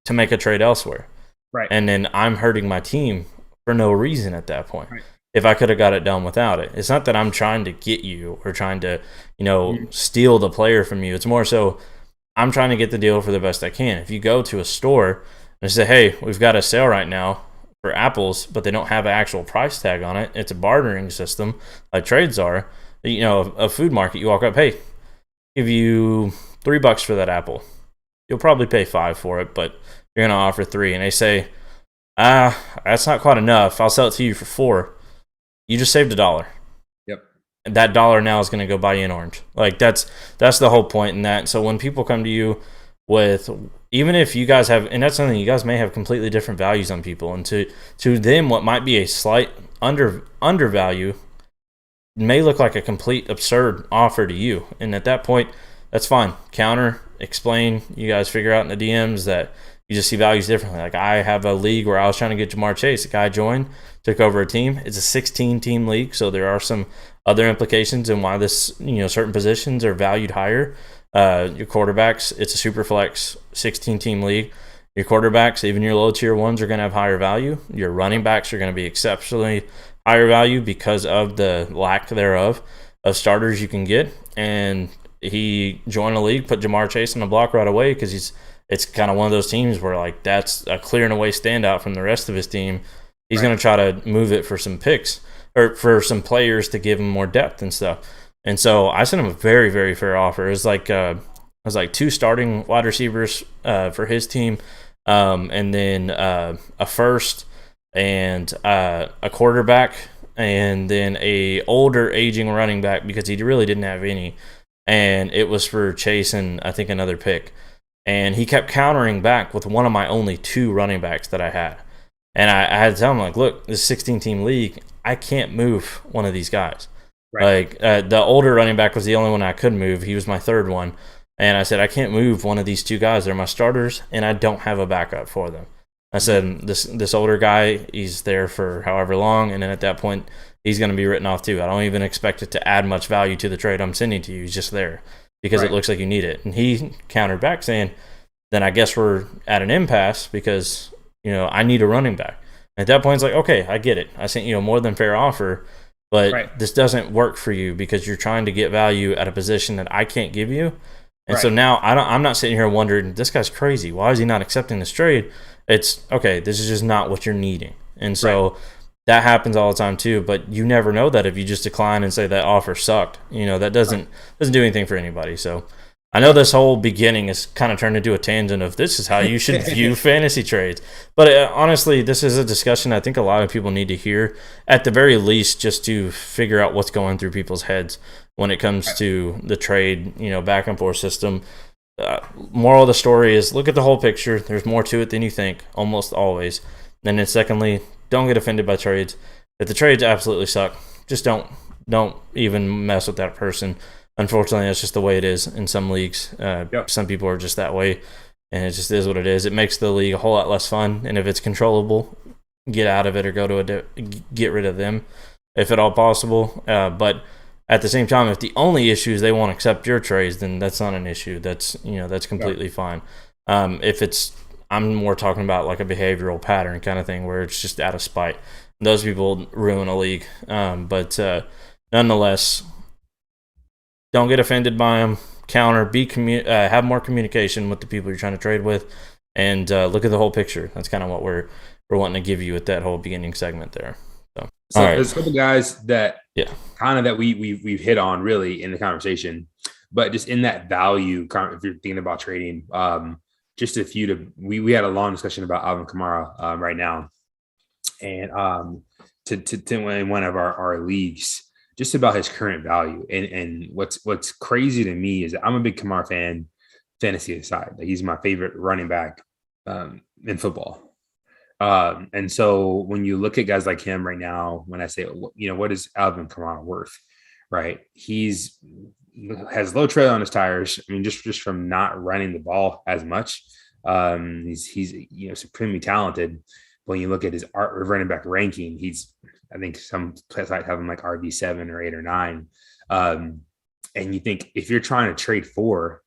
to make a trade elsewhere. Right. And then I'm hurting my team for no reason at that point. Right. If I could have got it done without it. It's not that I'm trying to get you or trying to, steal the player from you. It's more so I'm trying to get the deal for the best I can. If you go to a store and say, hey, we've got a sale right now for apples, but they don't have an actual price tag on it. It's a bartering system like trades are. A food market, you walk up, hey, give you $3 for that apple. You'll probably pay $5 for it, but you're going to offer $3. And they say, that's not quite enough. I'll sell it to you for $4. You just saved $1. Yep. that dollar now is going to go buy you an orange. Like that's the whole point in that. So when people come to you with, even if you guys have, and that's something, you guys may have completely different values on people, and to them what might be a slight undervalue may look like a complete absurd offer to you. And at that point, that's fine. Counter, explain. You guys figure out in the DMs that you just see values differently. Like I have a league where I was trying to get Jamar Chase. A guy joined, took over a team. It's a 16-team league, so there are some other implications in why this, certain positions are valued higher. Your quarterbacks, it's a super flex 16-team league. Your quarterbacks, even your low tier ones, are going to have higher value. Your running backs are going to be exceptionally higher value because of the lack thereof of starters you can get. And he joined the league, put Jamar Chase on the block right away because it's kind of one of those teams where like that's a clear and away standout from the rest of his team. He's going to try to move it for some picks or for some players to give him more depth and stuff. And so I sent him a very, very fair offer. It was like 2 starting wide receivers for his team, and then a first and a quarterback, and then a older aging running back because he really didn't have any. And it was for Chase and I think another pick. And he kept countering back with one of my only 2 running backs that I had. And I had to tell him, like, look, this 16-team league, I can't move one of these guys. Right. Like, the older running back was the only one I could move. He was my 3rd one. And I said, I can't move one of these 2 guys. They're my starters, and I don't have a backup for them. I said, this older guy, he's there for however long, and then at that point, he's going to be written off too. I don't even expect it to add much value to the trade I'm sending to you. He's just there because it looks like you need it. And he countered back saying, then I guess we're at an impasse because, I need a running back. At that point, it's like, okay, I get it. I sent you a more than fair offer, but this doesn't work for you because you're trying to get value at a position that I can't give you. And so now I'm not sitting here wondering, this guy's crazy. Why is he not accepting this trade? It's, okay, this is just not what you're needing. And so that happens all the time too, but you never know that if you just decline and say that offer sucked. That doesn't do anything for anybody. So I know this whole beginning is kind of turned into a tangent of this is how you should view fantasy trades. But honestly, this is a discussion I think a lot of people need to hear, at the very least, just to figure out what's going through people's heads when it comes to the trade, back and forth system. Moral of the story is look at the whole picture. There's more to it than you think, almost always. And then secondly, don't get offended by trades. If the trades absolutely suck, just don't even mess with that person. Unfortunately, that's just the way it is in some leagues. Some people are just that way, and it just is what it is. It makes the league a whole lot less fun, and if it's controllable, get out of it or get rid of them if at all possible. But at the same time, if the only issue is they won't accept your trades, then that's not an issue. That's that's completely fine. If it's, I'm more talking about like a behavioral pattern kind of thing where it's just out of spite. Those people ruin a league. But nonetheless, don't get offended by them. Counter, have more communication with the people you're trying to trade with, and look at the whole picture. That's kind of what we're wanting to give you with that whole beginning segment there. So there's a couple guys that kind of that we've hit on really in the conversation, but just in that value, if you're thinking about trading, just a few we had a long discussion about Alvin Kamara right now, and to in one of our leagues, just about his current value. And what's crazy to me is that I'm a big Kamara fan, fantasy aside. Like, he's my favorite running back in football. And so when you look at guys like him right now, when I say, what is Alvin Kamara worth, right? Has low tread on his tires. I mean, just from not running the ball as much. He's supremely talented. When you look at his running back ranking, I think some sites have him like RB7 or 8 or 9. And you think if you're trying to trade for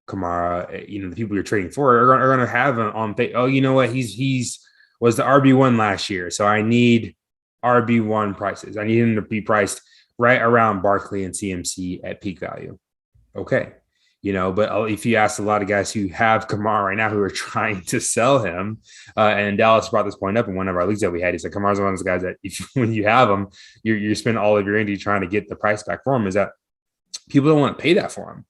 Kamara, the people you're trading for are going to have him on. Oh, you know what? He's was the RB1 last year, so I need RB1 prices. I need him to be priced right around Barkley and CMC at peak value. Okay. But if you ask a lot of guys who have Kamara right now who are trying to sell him, and Dallas brought this point up in one of our leagues that we had, he said Kamara's one of those guys that when you have him, you spend all of your energy trying to get the price back for him, is that people don't want to pay that for him.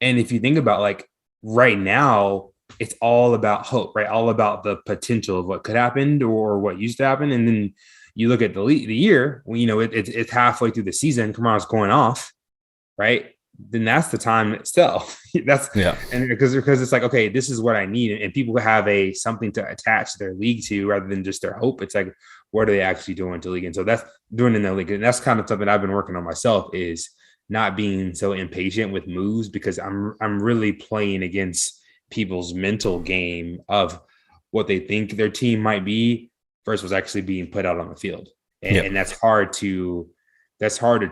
And if you think about, like, right now, it's all about hope, right? All about the potential of what could happen or what used to happen. And then you look at the year when it's halfway through the season, Kamara's going off, right? Then that's the time itself. That's Yeah. and because it's like, okay, this is what I need, and people have a something to attach their league to rather than just their hope. It's like, what are they actually doing to league? And so that's doing in the league, and that's kind of something I've been working on myself, is not being so impatient with moves, because I'm really playing against people's mental game of what they think their team might be versus what's actually being put out on the field, and that's hard to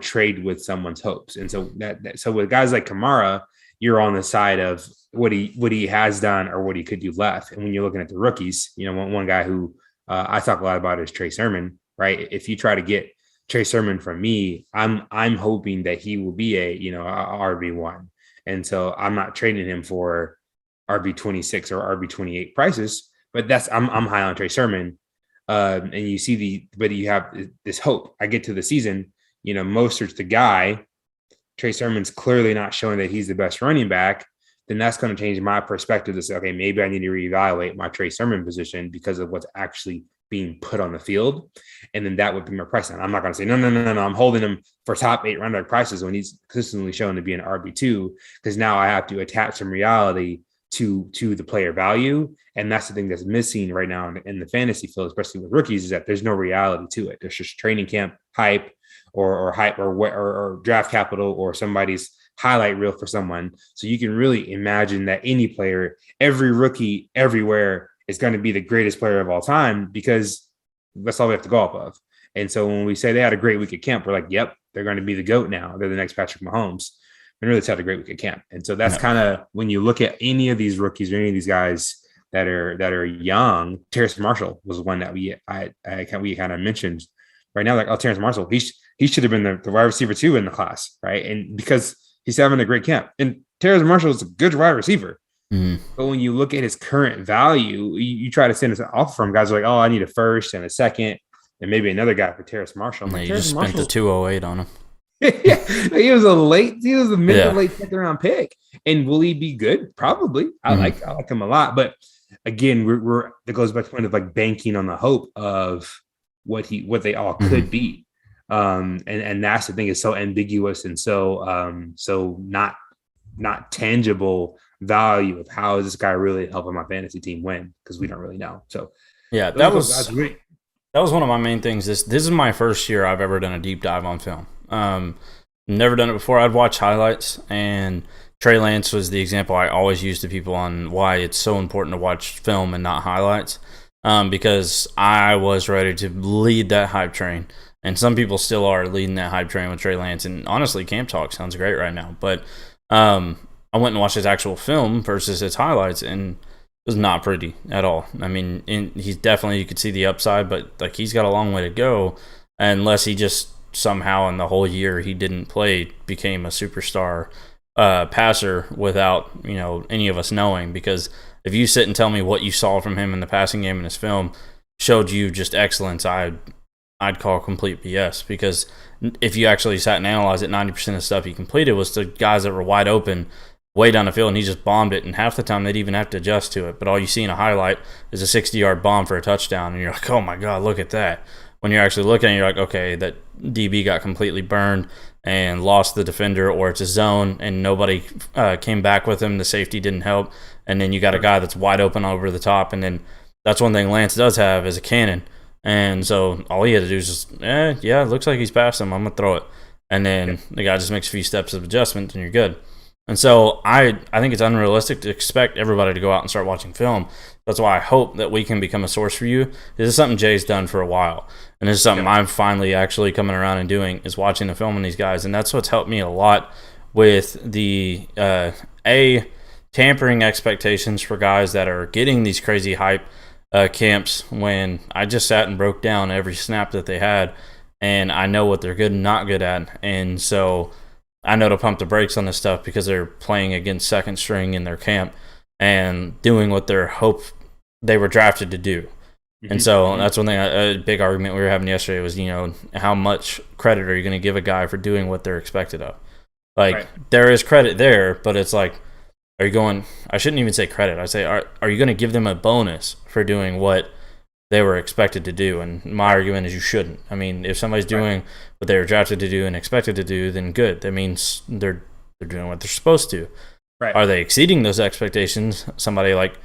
trade with someone's hopes. And so so with guys like Kamara, you're on the side of what he has done or what he could do left. And when you're looking at the rookies, one guy who I talk a lot about is Trey Sermon, right? If you try to get Trey Sermon from me, I'm hoping that he will be a RB1. And so I'm not trading him for RB26 or RB28 prices, but I'm high on Trey Sermon. And you see but you have this hope. I get to the season, Mostert's the guy. Trey Sermon's clearly not showing that he's the best running back. Then that's going to change my perspective to say, okay, maybe I need to reevaluate my Trey Sermon position because of what's actually being put on the field. And then that would be my price. And I'm not going to say, no, I'm holding him for top 8 running back prices when he's consistently shown to be an RB2, because now I have to attach some reality to the player value. And that's the thing that's missing right now in the fantasy field, especially with rookies, is that there's no reality to it. There's just training camp hype or hype or draft capital or somebody's highlight reel for someone. So you can really imagine that any player, every rookie everywhere, is going to be the greatest player of all time, because that's all we have to go off of. And so when we say they had a great week at camp, we're like, yep, they're going to be the GOAT now. They're the next Patrick Mahomes. And really, it's had a great week at camp. And so that's kind of when you look at any of these rookies or any of these guys that are young. Terrace Marshall was one that we kind of mentioned right now. Like, oh, Terrace Marshall, he should have been the wide receiver 2 in the class, right? And because he's having a great camp, and Terrace Marshall is a good wide receiver. Mm-hmm. But when you look at his current value, you try to send us an offer from guys like, oh, I need a first and a second, and maybe another guy for Terrace Marshall. You just spent the 208 on him. Yeah, he was a mid to late 10th round pick. And will he be good? Probably. I like him a lot. But again, that goes back to the point of like banking on the hope of what they all could be. And that's the thing, is so ambiguous and so not tangible value of how is this guy really helping my fantasy team win, because we don't really know. So yeah, that was one of my main things. This is my first year I've ever done a deep dive on film. Never done it before. I'd watch highlights, and Trey Lance was the example I always use to people on why it's so important to watch film and not highlights, because I was ready to lead that hype train, and some people still are leading that hype train with Trey Lance. And honestly, Camp Talk sounds great right now, but I went and watched his actual film versus his highlights, and it was not pretty at all. I mean, he's definitely, you could see the upside, but like, he's got a long way to go, unless he just somehow in the whole year he didn't play became a superstar passer without any of us knowing. Because if you sit and tell me what you saw from him in the passing game in his film showed you just excellence, I'd call complete BS. Because if you actually sat and analyzed it, 90% of the stuff he completed was to guys that were wide open way down the field, and he just bombed it, and half the time they'd even have to adjust to it. But all you see in a highlight is a 60-yard bomb for a touchdown, and you're like, oh my god, look at that. When you're actually looking at it, you're like, okay, that DB got completely burned and lost the defender, or it's a zone and nobody came back with him, the safety didn't help, and then you got a guy that's wide open over the top. And then that's one thing Lance does have, is a cannon. And so all he had to do is just, it looks like he's past him, I'm going to throw it. And then the guy just makes a few steps of adjustment and you're good. And so I think it's unrealistic to expect everybody to go out and start watching film. That's why I hope that we can become a source for you. This is something Jay's done for a while. And this is something I'm finally actually coming around and doing, is watching the film on these guys. And that's what's helped me a lot with the tampering expectations for guys that are getting these crazy hype camps, when I just sat and broke down every snap that they had, and I know what they're good and not good at. And so I know to pump the brakes on this stuff, because they're playing against second string in their camp and doing what they're they were drafted to do. And so that's one thing, a big argument we were having yesterday was, how much credit are you going to give a guy for doing what they're expected of? Like, there is credit there, but it's like, I shouldn't even say credit. I say, are you going to give them a bonus for doing what they were expected to do. And my argument is you shouldn't. I mean, if somebody's doing what they were drafted to do and expected to do, then good. That means they're doing what they're supposed to. Right. Are they exceeding those expectations? Somebody like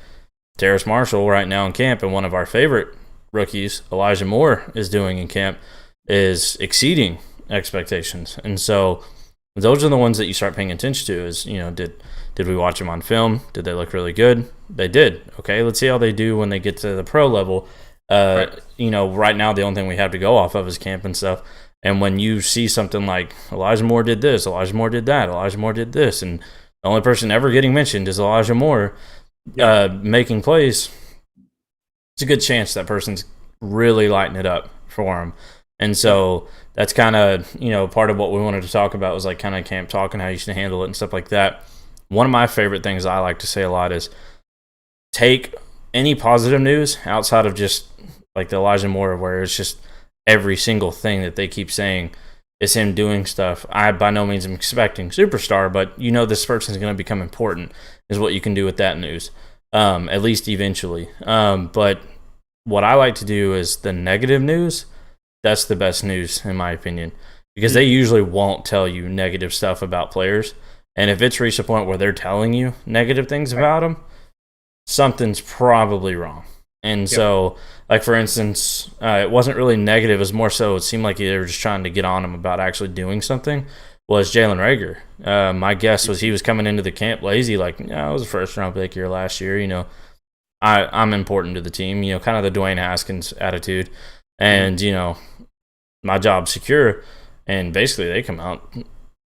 Terrace Marshall right now in camp, and one of our favorite rookies, Elijah Moore, is doing in camp, is exceeding expectations. And so those are the ones that you start paying attention to is, did we watch them on film? Did they look really good? They did. Okay, let's see how they do when they get to the pro level. Right now the only thing we have to go off of is camp and stuff. And when you see something like Elijah Moore did this, Elijah Moore did that, Elijah Moore did this, and the only person ever getting mentioned is Elijah Moore making plays, it's a good chance that person's really lighting it up for him. And so that's kind of, part of what we wanted to talk about was like kind of camp talk and how you should handle it and stuff like that. One of my favorite things I like to say a lot is take any positive news outside of just like the Elijah Moore, where it's just every single thing that they keep saying is him doing stuff. I by no means am expecting superstar, but this person's going to become important is what you can do with that news, at least eventually. But what I like to do is the negative news. That's the best news in my opinion, because they usually won't tell you negative stuff about players. And if it's reached a point where they're telling you negative things about them, something's probably wrong. And so, like, for instance, it wasn't really negative. It was more so it seemed like they were just trying to get on him about actually doing something, was Jalen Reagor. My guess was he was coming into the camp lazy, like, I was a first-round pick here last year. I'm important to the team, kind of the Dwayne Haskins attitude. And, my job's secure. And basically they come out,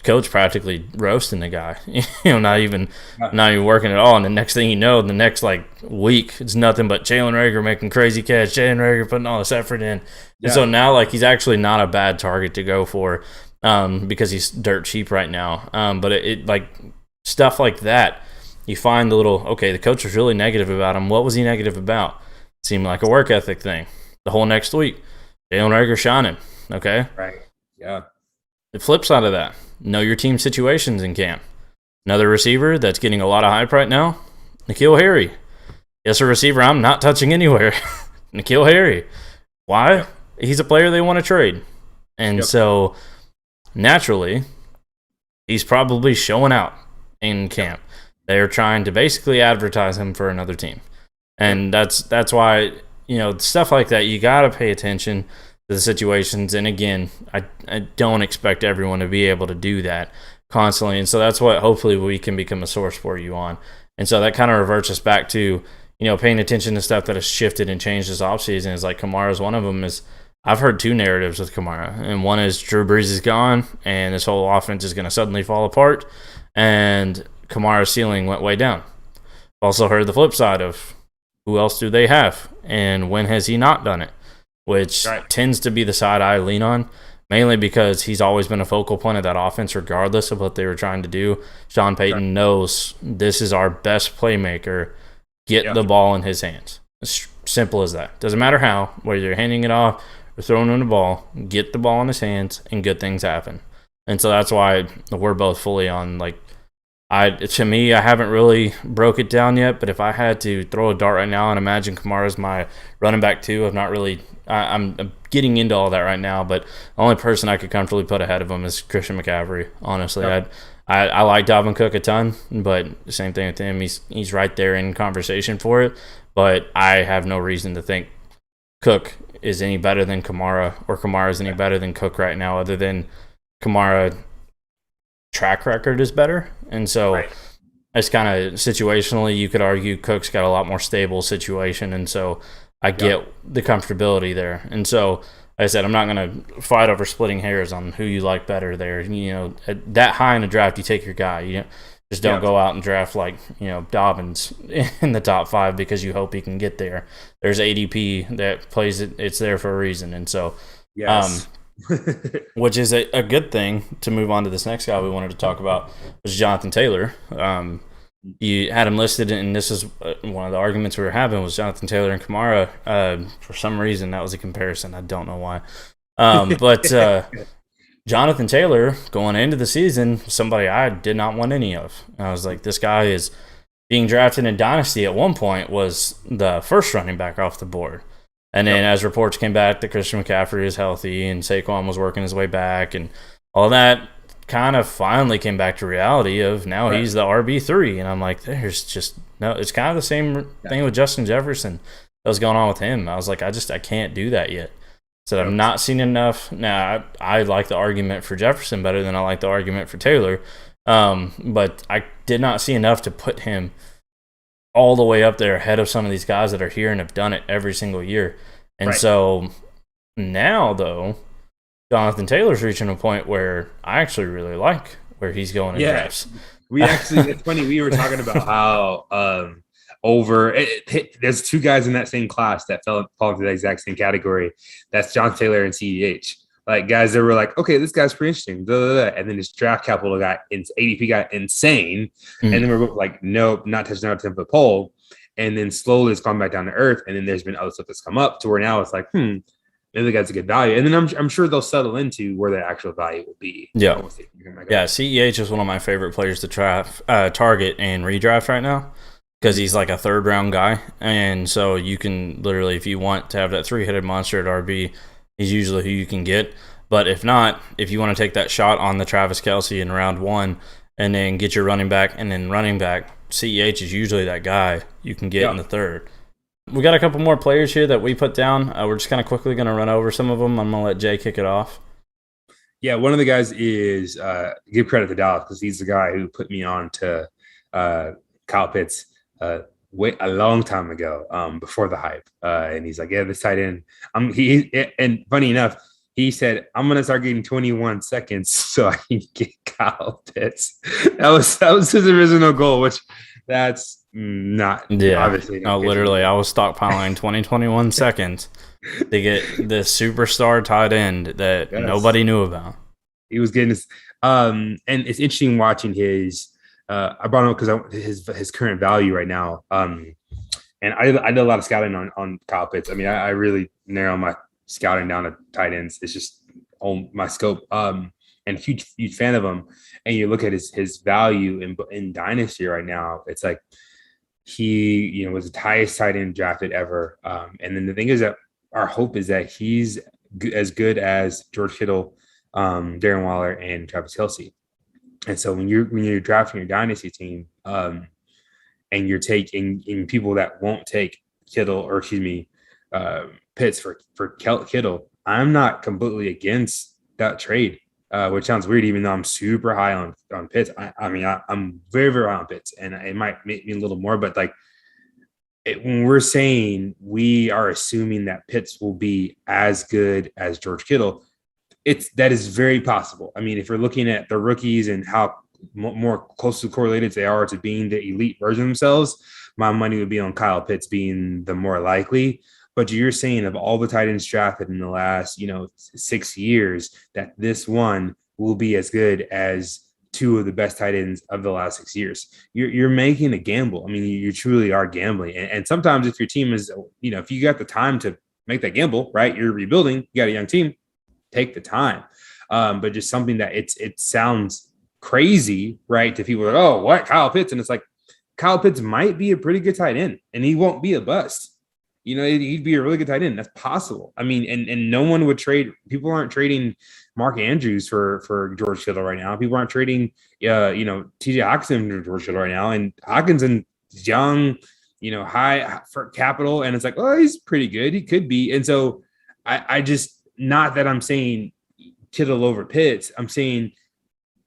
coach practically roasting the guy, not even working at all. And the next thing you know, the next week, it's nothing but Jalen Reagor making crazy catch, Jalen Reagor putting all this effort in. And so now he's actually not a bad target to go for, because he's dirt cheap right now. But it stuff like that, you find the coach was really negative about him. What was he negative about? Seemed like a work ethic thing. The whole next week, Jalen Reagor shining. Okay. Right. Yeah. The flip side of that, know your team situations in camp. Another receiver that's getting a lot of hype right now, N'Keal Harry. Yes, a receiver I'm not touching anywhere. N'Keal Harry. Why? He's a player they want to trade. And so, naturally, he's probably showing out in camp. They're trying to basically advertise him for another team. And that's why, stuff like that, you got to pay attention to the situations. And again, I don't expect everyone to be able to do that constantly. And so that's what hopefully we can become a source for you on. And so that kind of reverts us back to, paying attention to stuff that has shifted and changed this offseason. Is like Kamara's one of them. Is I've heard two narratives with Kamara. And one is Drew Brees is gone and this whole offense is going to suddenly fall apart. And Kamara's ceiling went way down. Also heard the flip side of who else do they have and when has he not done it? Which tends to be the side I lean on, mainly because he's always been a focal point of that offense regardless of what they were trying to do. Sean Payton knows this is our best playmaker. Get the ball in his hands. It's simple as that. Doesn't matter how, whether you're handing it off or throwing him the ball, get the ball in his hands and good things happen. And so that's why we're both fully on, to me, I haven't really broke it down yet, but if I had to throw a dart right now and imagine Kamara's my running back too, I'm getting into all that right now, but the only person I could comfortably put ahead of him is Christian McCaffrey, honestly. I like Dalvin Cook a ton, but the same thing with him. He's right there in conversation for it, but I have no reason to think Cook is any better than Kamara or Kamara is any better than Cook right now, other than Kamara track record is better. And so it's kind of situationally, you could argue Cook's got a lot more stable situation. And so I get the comfortability there. And so, like I said, I'm not going to fight over splitting hairs on who you like better there. At that high in the draft, you take your guy. You just don't go out and draft Dobbins in the top 5 because you hope he can get there. There's ADP that plays it. It's there for a reason. And so, which is a good thing to move on to this next guy we wanted to talk about, was Jonathan Taylor. You had him listed, and this is one of the arguments we were having was Jonathan Taylor and Kamara. For some reason, that was a comparison. I don't know why. But Jonathan Taylor, going into the season, was somebody I did not want any of. I was like, this guy is being drafted in Dynasty at one point, was the first running back off the board. And then as reports came back that Christian McCaffrey is healthy and Saquon was working his way back and all that kind of finally came back to reality of now he's the RB3. And I'm like, there's just no, it's kind of the same thing with Justin Jefferson that was going on with him. I was like, I can't do that yet. So I'm not seeing enough. Now, I like the argument for Jefferson better than I like the argument for Taylor. But I did not see enough to put him all the way up there ahead of some of these guys that are here and have done it every single year. And so now, though, Jonathan Taylor's reaching a point where I actually really like where he's going in drafts. It's funny. We were talking about how there's two guys in that same class that fall into the exact same category. That's John Taylor and CEH. Like guys that were like, okay, this guy's pretty interesting. Blah, blah, blah. And then his draft capital ADP got insane. And then we're both like, nope, not touching out 10-foot pole. And then slowly it's gone back down to earth. And then there's been other stuff that's come up to where now it's like, maybe the guy's a good value. And then I'm sure they'll settle into where the actual value will be. Yeah. Yeah. CEH is one of my favorite players to target and redraft right now because he's like a third round guy. And so you can literally, if you want to have that 3-headed monster at RB, he's usually who you can get. But if not, if you want to take that shot on the Travis Kelce in round 1 and then get your running back and then running back, CEH is usually that guy you can get in the third. We got a couple more players here that we put down. We're just kind of quickly going to run over some of them. I'm going to let Jay kick it off. Yeah, one of the guys is give credit to Dallas because he's the guy who put me on to Kyle Pitts a long time ago, before the hype. And he's like, yeah, this tight end. And funny enough, he said, I'm gonna start getting 21 seconds so I can get Kyle Pitts. That was his original goal, which that's not obviously. No, literally, I was stockpiling 21 seconds to get the superstar tight end that nobody knew about. He was getting this, and it's interesting watching his. I brought him up because his current value right now. And I did a lot of scouting on Kyle Pitts. I mean, I really narrow my scouting down to tight ends. It's just on my scope. And huge fan of him. And you look at his value in Dynasty right now. It's like he was the highest tight end drafted ever. And then the thing is that our hope is that he's as good as George Kittle, Darren Waller, and Travis Kelce. And so when you're drafting your dynasty team, and you're taking in people that won't take Kittle or Pitts for Kittle, I'm not completely against that trade, which sounds weird, even though I'm super high on Pitts. I'm very, very high on Pitts, and it might make me a little more, but like when we're saying we are assuming that Pitts will be as good as George Kittle, that is very possible. I mean, if you're looking at the rookies and how more closely correlated they are to being the elite version of themselves, my money would be on Kyle Pitts being the more likely. But you're saying of all the tight ends drafted in the last, 6 years, that this one will be as good as two of the best tight ends of the last 6 years. You're making a gamble. I mean, you truly are gambling. And sometimes if your team is, if you got the time to make that gamble, right? You're rebuilding, you got a young team, take the time. But just something that it sounds crazy, right? To people like, oh, what? Kyle Pitts? And it's like, Kyle Pitts might be a pretty good tight end and he won't be a bust. He'd be a really good tight end. That's possible. I mean, and no one would trade. People aren't trading Mark Andrews for George Kittle right now. People aren't trading, TJ Hockenson for George Kittle right now. And Hockenson is young, high for capital. And it's like, oh, he's pretty good. He could be. And so I just, not that I'm saying Kittle over Pitts. I'm saying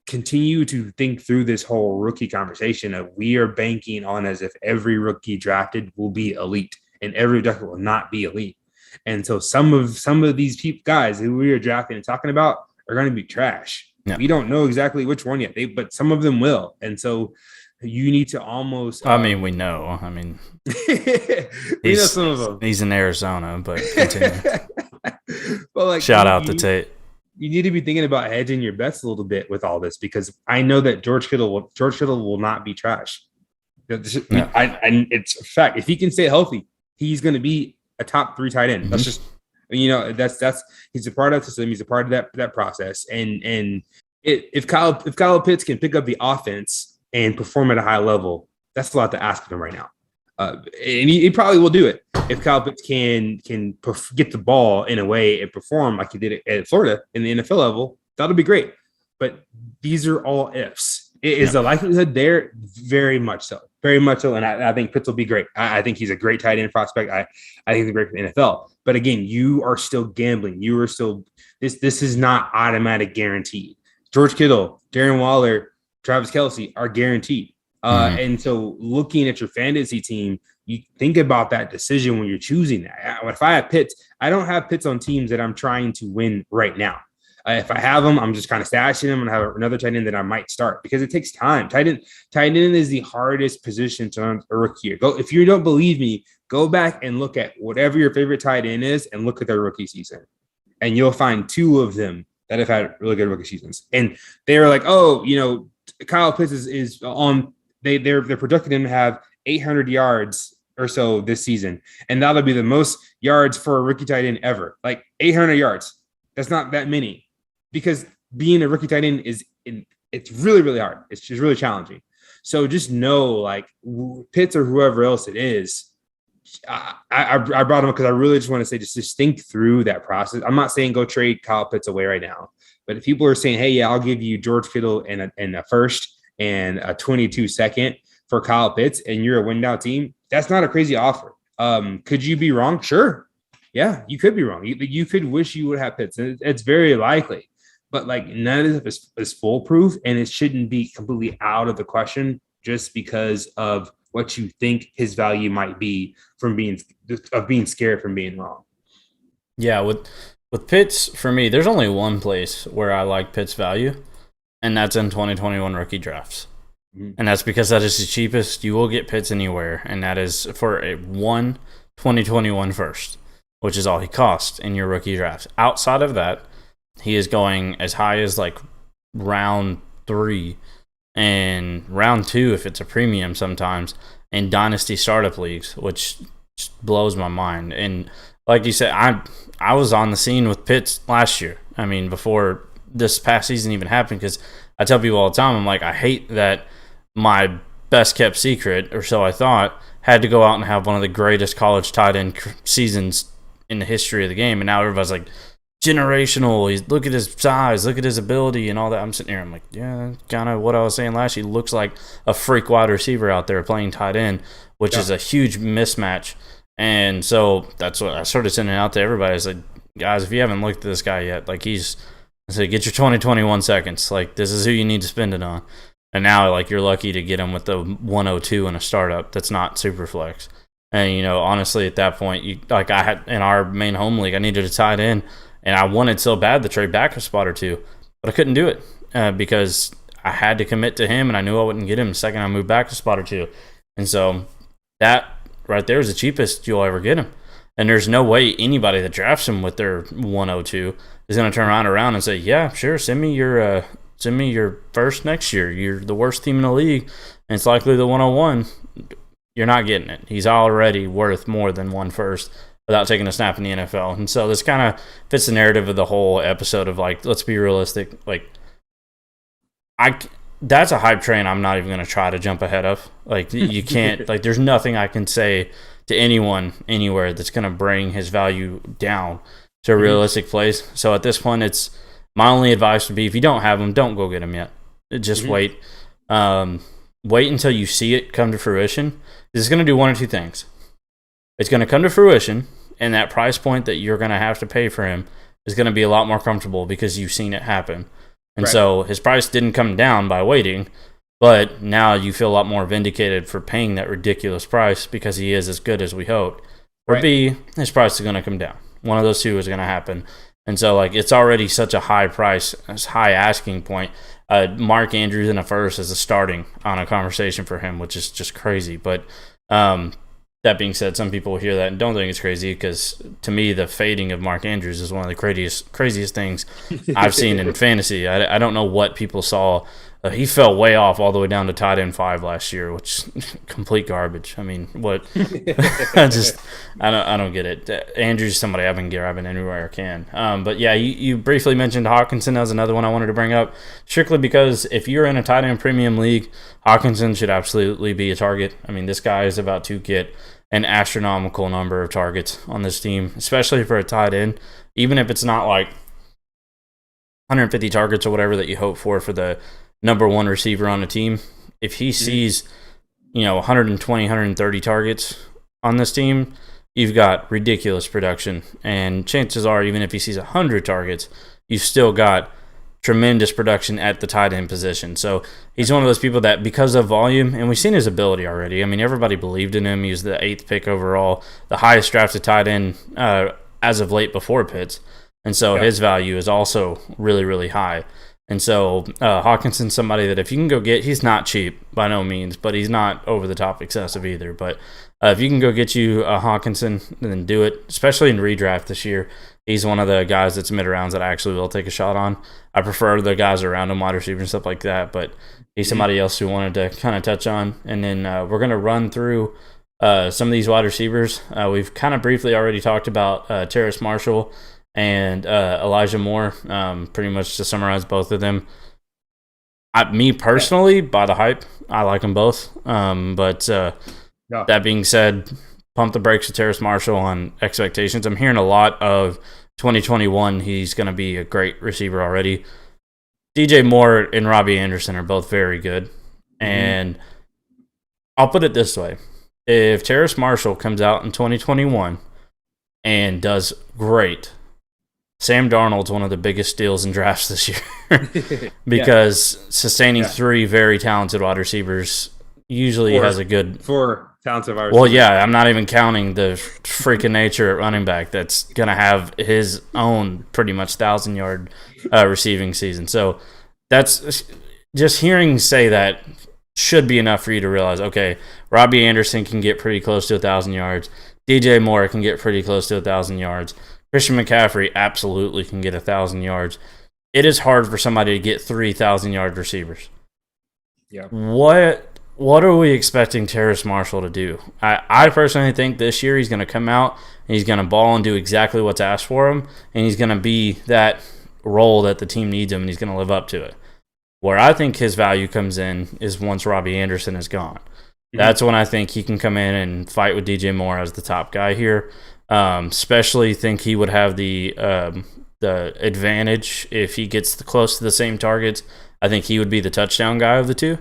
continue to think through this whole rookie conversation of we are banking on as if every rookie drafted will be elite and every drafted will not be elite. And so some of these guys who we are drafting and talking about are going to be trash. Yeah. We don't know exactly which one yet, but some of them will. And so you need to almost. We know. We know some of them. He's in Arizona, but continue. But shout out to Tate. You need to be thinking about hedging your bets a little bit with all this because I know that George Kittle will not be trash. It's a fact. If he can stay healthy, he's going to be a top 3 tight end. Mm-hmm. That's just that's he's a part of the system. He's a part of that process. And if Kyle Pitts can pick up the offense and perform at a high level, that's a lot to ask of him right now. And he probably will do it. if Kyle Pitts can get the ball in a way and perform like he did at Florida in the NFL level, that'll be great. But these are all ifs. Is the likelihood there? Very much so. Very much so. And I think Pitts will be great. I think he's a great tight end prospect. I think he's great for the NFL. But again, you are still gambling. You are still this is not automatic guaranteed. George Kittle, Darren Waller, Travis Kelce are guaranteed. And so looking at your fantasy team, you think about that decision when you're choosing that. If I have Pitts, I don't have Pitts on teams that I'm trying to win right now. If I have them, I'm just kind of stashing them and have another tight end that I might start because it takes time. Tight end is the hardest position to learn a rookie year. If you don't believe me, go back and look at whatever your favorite tight end is and look at their rookie season. And you'll find two of them that have had really good rookie seasons. And they're like, oh, Kyle Pitts is on, they're projecting him to have 800 yards or so this season. And that'll be the most yards for a rookie tight end ever. Like 800 yards. That's not that many. Because being a rookie tight end it's really, really hard. It's just really challenging. So just know, like, Pitts or whoever else it is, I brought him up because I really just want to say just think through that process. I'm not saying go trade Kyle Pitts away right now. But if people are saying, hey, yeah, I'll give you George Kittle and a first and a 22 second for Kyle Pitts and you're a win-now team, that's not a crazy offer. Could you be wrong? Sure. Yeah, you could be wrong. You could wish you would have Pitts. It's very likely. But like none of this is foolproof, and it shouldn't be completely out of the question just because of what you think his value might be from being scared from being wrong. Yeah, with Pitts, for me, there's only one place where I like Pitts' value, and that's in 2021 rookie drafts. Mm-hmm. And that's because that is the cheapest you will get Pitts anywhere, and that is for a 2021 first, which is all he costs in your rookie drafts. Outside of that, he is going as high as like round 3 and round 2 if it's a premium sometimes in Dynasty startup leagues, which just blows my mind. And like you said, I was on the scene with Pitts last year. I mean, before this past season even happened, because I tell people all the time, I'm like, I hate that my best kept secret, or so I thought, had to go out and have one of the greatest college tight end seasons in the history of the game. And now everybody's like, generational. Look at his size, look at his ability, and all that. I'm sitting here, I'm like, yeah, kind of what I was saying last year. He looks like a freak wide receiver out there playing tight end, which is a huge mismatch. And so that's what I started sending out to everybody. I said, guys, if you haven't looked at this guy yet, like I said, get your 2021 seconds. Like, this is who you need to spend it on. And now, like, you're lucky to get him with the 102 in a startup that's not super flex. And honestly, at that point, I had in our main home league, I needed a tight end. And I wanted so bad to trade back a spot or two, but I couldn't do it because I had to commit to him, and I knew I wouldn't get him the second I moved back a spot or two. And so that right there is the cheapest you'll ever get him. And there's no way anybody that drafts him with their 102 is going to turn around and say, yeah, sure, send me your first next year. You're the worst team in the league, and it's likely the 101. You're not getting it. He's already worth more than one first without taking a snap in the NFL. And so this kind of fits the narrative of the whole episode of, like, let's be realistic. Like, that's a hype train I'm not even going to try to jump ahead of. Like, you can't, like, there's nothing I can say to anyone anywhere that's going to bring his value down to a realistic place. So at this point, it's my only advice would be, if you don't have him, don't go get him yet. Just wait. Wait until you see it come to fruition. This is going to do one or two things. It's going to come to fruition, and that price point that you're going to have to pay for him is going to be a lot more comfortable because you've seen it happen. And so his price didn't come down by waiting, but now you feel a lot more vindicated for paying that ridiculous price because he is as good as we hoped. Or B, his price is going to come down. One of those two is going to happen. And so, like, it's already such a high price, a high asking point. Mark Andrews in a first is a starting on a conversation for him, which is just crazy. But that being said, some people hear that and don't think it's crazy because, to me, the fading of Mark Andrews is one of the craziest things I've seen in fantasy. I don't know what people saw He fell way off all the way down to tight end 5 last year, which complete garbage. I mean, what? I don't get it. Andrew's somebody I've been grabbing anywhere I can. But yeah, you briefly mentioned Hawkinson as another one I wanted to bring up, strictly because if you're in a tight end premium league, Hawkinson should absolutely be a target. I mean, this guy is about to get an astronomical number of targets on this team, especially for a tight end. Even if it's not like 150 targets or whatever that you hope for the number one receiver on the team, if he sees 120, 130 targets on this team, you've got ridiculous production. And chances are, even if he sees 100 targets, you've still got tremendous production at the tight end position. So he's one of those people that, because of volume, and we've seen his ability already. I mean, everybody believed in him. He was the 8th pick overall, the highest drafted tight end as of late before Pitts. And so his value is also really, really high. And so Hawkinson's somebody that if you can go get, he's not cheap by no means, but he's not over the top excessive either. But if you can go get you a Hawkinson, then do it, especially in redraft this year. He's one of the guys that's mid-rounds that I actually will take a shot on. I prefer the guys around him, wide receiver and stuff like that, but he's somebody else who wanted to kind of touch on. And then we're going to run through some of these wide receivers. We've kind of briefly already talked about Terrace Marshall and Elijah Moore, pretty much to summarize both of them. Me personally, by the hype, I like them both. But that being said, pump the brakes to Terrace Marshall on expectations. I'm hearing a lot of 2021. He's going to be a great receiver already. DJ Moore and Robbie Anderson are both very good. And I'll put it this way. If Terrace Marshall comes out in 2021 and does great, Sam Darnold's one of the biggest steals in drafts this year because sustaining 3 very talented wide receivers usually has a good... 4 talented wide receivers. Well, yeah, I'm not even counting the freaking nature at running back that's going to have his own pretty much 1,000-yard receiving season. So that's just hearing say that should be enough for you to realize, okay, Robbie Anderson can get pretty close to 1,000 yards. DJ Moore can get pretty close to 1,000 yards. Christian McCaffrey absolutely can get 1,000 yards. It is hard for somebody to get 3,000-yard receivers. Yeah. What are we expecting Terrace Marshall to do? I personally think this year he's going to come out and he's going to ball and do exactly what's asked for him, and he's going to be that role that the team needs him, and he's going to live up to it. Where I think his value comes in is once Robbie Anderson is gone. That's when I think he can come in and fight with DJ Moore as the top guy here. Especially think he would have the advantage if he gets close to the same targets. I think he would be the touchdown guy of the two.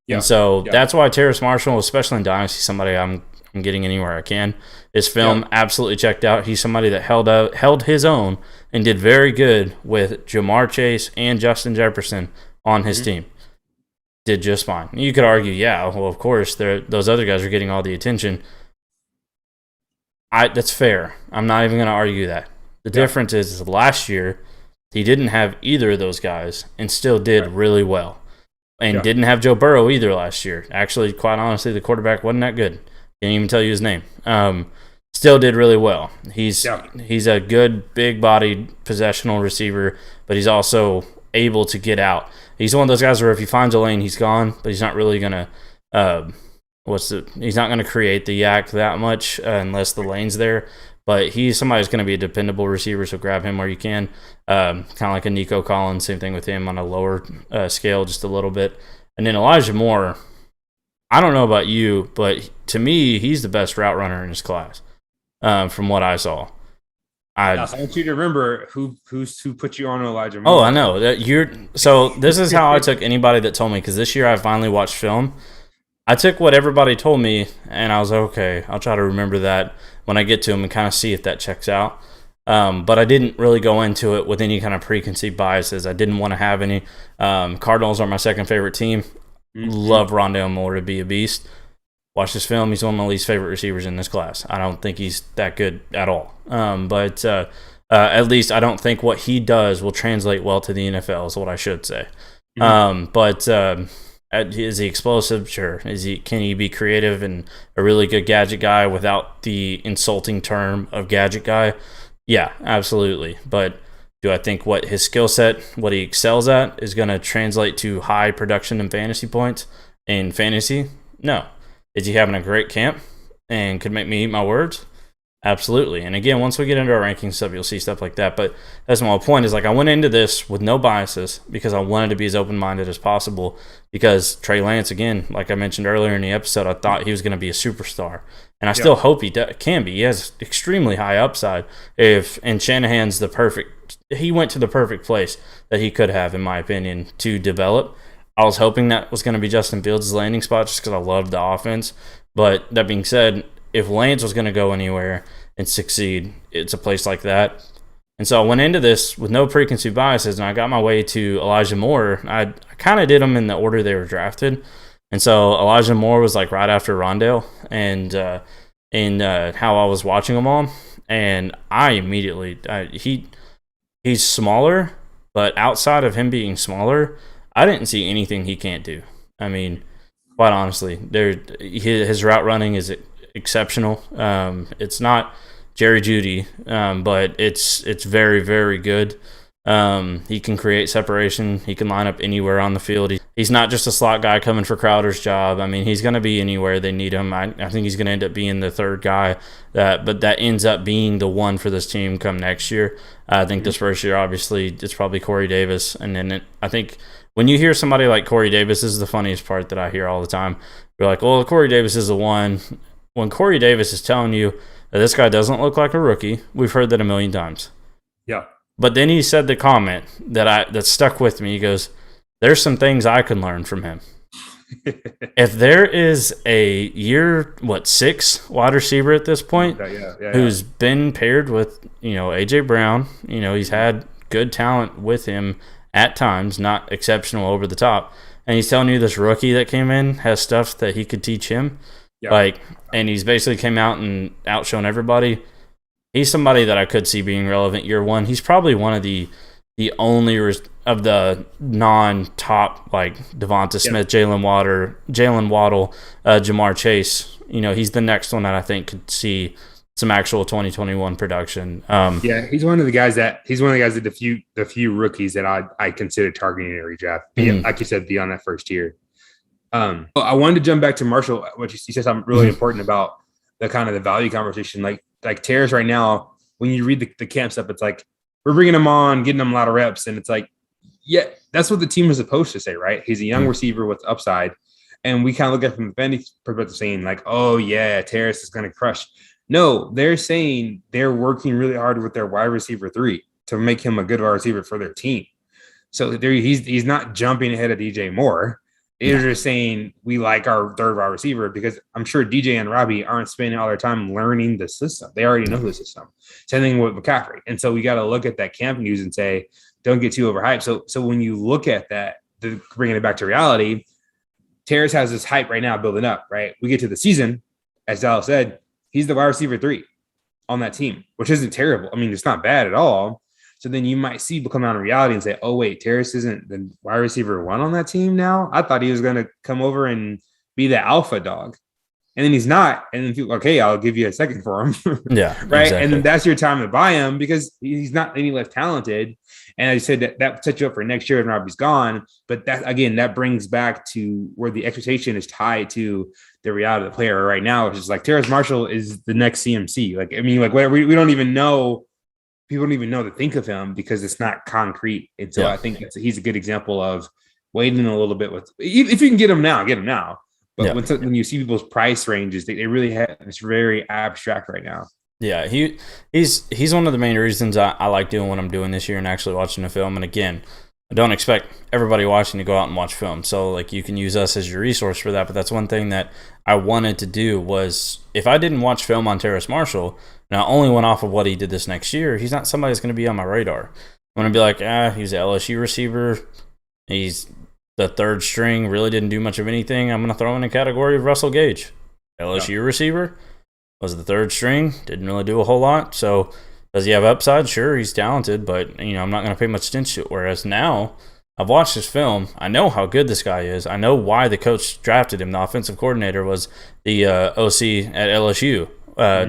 And so that's why Terrace Marshall, especially in Dynasty, somebody I'm getting anywhere I can. His film absolutely checked out. He's somebody that held his own and did very good with Jamar Chase and Justin Jefferson on his team. Did just fine. You could argue, well, of course, those other guys are getting all the attention. That's fair. I'm not even going to argue that. The difference is last year, he didn't have either of those guys and still did really well. And didn't have Joe Burrow either last year. Actually, quite honestly, the quarterback wasn't that good. Didn't even tell you his name. Still did really well. He's a good, big-bodied, possessional receiver, but he's also able to get out. He's one of those guys where if he finds a lane, he's gone, but he's not really going to he's not going to create the yak that much unless the lane's there. But he's somebody who's going to be a dependable receiver, so grab him where you can. Kind of like a Nico Collins, same thing with him on a lower scale just a little bit. And then Elijah Moore, I don't know about you, but to me, he's the best route runner in his class from what I saw. I want you to remember who put you on Elijah Moore. Oh, I know. So this is how I took anybody that told me, because this year I finally watched film. I took what everybody told me, and I was like, okay, I'll try to remember that when I get to him and kind of see if that checks out. But I didn't really go into it with any kind of preconceived biases. I didn't want to have any. Cardinals are my second favorite team. Love Rondale Moore to be a beast. Watch this film. He's one of my least favorite receivers in this class. I don't think he's that good at all. But at least I don't think what he does will translate well to the NFL is what I should say. Is he explosive? Sure. Can he be creative and a really good gadget guy without the insulting term of gadget guy? Yeah, absolutely. But Do I think what his skill set, what he excels at, is going to translate to high production and fantasy points in fantasy? No. Is he having a great camp and could make me eat my words? Absolutely. And again, once we get into our ranking stuff, you'll see stuff like that. But that's my whole point is like I went into this with no biases because I wanted to be as open-minded as possible because Trey Lance, again, like I mentioned earlier in the episode, I thought he was going to be a superstar. And I still hope he can be. He has extremely high upside. And Shanahan's he went to the perfect place that he could have, in my opinion, to develop. I was hoping that was going to be Justin Fields' landing spot just because I loved the offense. But that being said, if Lance was going to go anywhere and succeed, it's a place like that. And so I went into this with no preconceived biases, and I got my way to Elijah Moore. I kind of did them in the order they were drafted. And so Elijah Moore was like right after Rondale and in how I was watching them all. And I immediately, he's smaller, but outside of him being smaller, I didn't see anything he can't do. I mean, quite honestly, his route running is exceptional. It's not Jerry Jeudy, but it's very, very good. He can create separation. He can line up anywhere on the field. He's not just a slot guy coming for Crowder's job. I mean, he's going to be anywhere they need him. I think he's going to end up being the third guy, but that ends up being the one for this team come next year. I think this first year, obviously, it's probably Corey Davis. And then I think when you hear somebody like Corey Davis, this is the funniest part that I hear all the time. You're like, well, Corey Davis is the one. When Corey Davis is telling you that this guy doesn't look like a rookie, we've heard that a million times. Yeah. But then he said the comment that stuck with me. He goes, there's some things I can learn from him. If there is a year, 6 wide receiver at this point who's been paired with, A.J. Brown, he's had good talent with him at times, not exceptional over the top. And he's telling you this rookie that came in has stuff that he could teach him. Yeah. And he's basically came out and outshone everybody. He's somebody that I could see being relevant year one. He's probably one of the only of the non-top like Devonta Smith, Jalen Waddle, Jamar Chase. He's the next one that I think could see some actual 2021 production. He's one of the guys that the few rookies that I consider targeting in every draft. Like you said, beyond that first year. I wanted to jump back to Marshall, which you said something really important about the kind of the value conversation. Like Terrace right now, when you read the camp stuff, it's like we're bringing him on, getting him a lot of reps, and it's like, yeah, that's what the team is supposed to say, right? He's a young receiver with upside, and we kind of look at it from the fantasy perspective, saying like, oh yeah, Terrace is going to crush. No, they're saying they're working really hard with their wide receiver 3 to make him a good wide receiver for their team. So he's not jumping ahead of DJ Moore. They're just saying we like our third wide receiver because I'm sure DJ and Robbie aren't spending all their time learning the system. They already know the system. Same thing with McCaffrey. And so we got to look at that camp news and say, don't get too overhyped. So when you look at that, bringing it back to reality, Terrace has this hype right now building up, right? We get to the season, as Dallas said, he's the wide receiver 3 on that team, which isn't terrible. I mean, it's not bad at all. So then you might see come out in reality and say, oh, wait, Terrace isn't the wide receiver 1 on that team now? I thought he was going to come over and be the alpha dog. And then he's not. And then people, okay, I'll give you a second for him. Yeah. Right. Exactly. And then that's your time to buy him because he's not any less talented. And I said that sets you up for next year when Robbie's gone. But that brings back to where the expectation is tied to the reality of the player right now, which is like Terrace Marshall is the next CMC. Like, I mean, like whatever, we don't even know. People don't even know to think of him because it's not concrete. And so I think he's a good example of waiting a little bit with, if you can get him now, get him now. But when you see people's price ranges, they really have, it's very abstract right now. Yeah, he's one of the main reasons I like doing what I'm doing this year and actually watching the film. And again, I don't expect everybody watching to go out and watch film. So like you can use us as your resource for that. But that's one thing that I wanted to do was if I didn't watch film on Terrace Marshall, and I only went off of what he did this next year, he's not somebody that's going to be on my radar. I'm going to be like, he's an LSU receiver. He's the third string, really didn't do much of anything. I'm going to throw in a category of Russell Gage. LSU receiver, was the third string, didn't really do a whole lot. So does he have upside? Sure, he's talented, but I'm not going to pay much attention to it. Whereas now, I've watched this film. I know how good this guy is. I know why the coach drafted him. The offensive coordinator was the OC at LSU.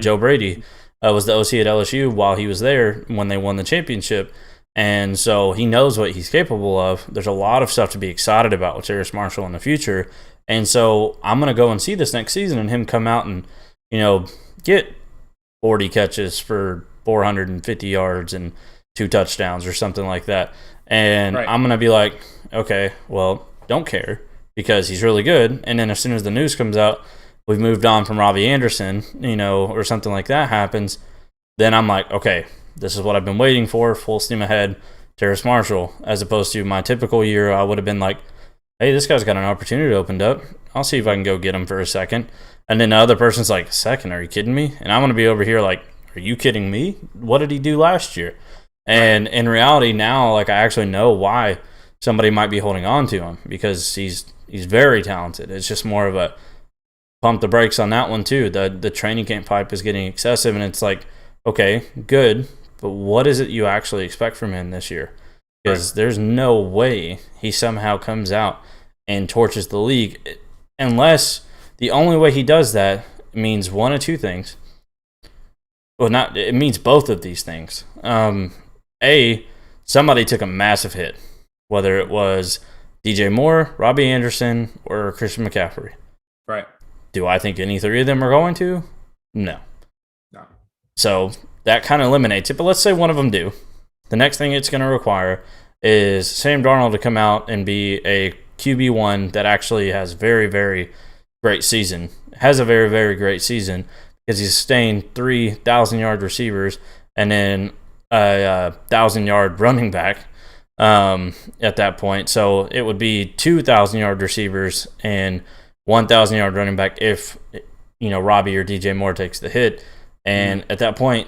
Joe Brady was the OC at LSU while he was there when they won the championship. And so he knows what he's capable of. There's a lot of stuff to be excited about with Terrace Marshall in the future. And so I'm going to go and see this next season and him come out and, get 40 catches for 450 yards and 2 touchdowns or something like that. And Right. I'm going to be like, okay, well, don't care because he's really good. And then as soon as the news comes out, we've moved on from Robbie Anderson, or something like that happens, then I'm like, okay, this is what I've been waiting for, full steam ahead, Terrace Marshall, as opposed to my typical year, I would have been like, hey, this guy's got an opportunity opened up. I'll see if I can go get him for a second. And then the other person's like, second, are you kidding me? And I'm going to be over here like, are you kidding me? What did he do last year? And in reality now, like I actually know why somebody might be holding on to him because he's very talented. It's just more of a pump the brakes on that one too. The training camp pipe is getting excessive, and it's like, okay, good, but what is it you actually expect from him this year? Because there's no way he somehow comes out and torches the league, unless the only way he does that means one of two things. Well, it means both of these things. Somebody took a massive hit, whether it was DJ Moore, Robbie Anderson, or Christian McCaffrey. Right. Do I think any three of them are going to? No. No. So that kind of eliminates it. But let's say one of them do. The next thing it's going to require is Sam Darnold to come out and be a QB1 that actually has very, very great season. Has a very, very great season because he's sustained 3,000-yard receivers and then a 1,000-yard running back at that point. So it would be 2,000-yard receivers and 1,000-yard running back if Robbie or DJ Moore takes the hit. And at that point,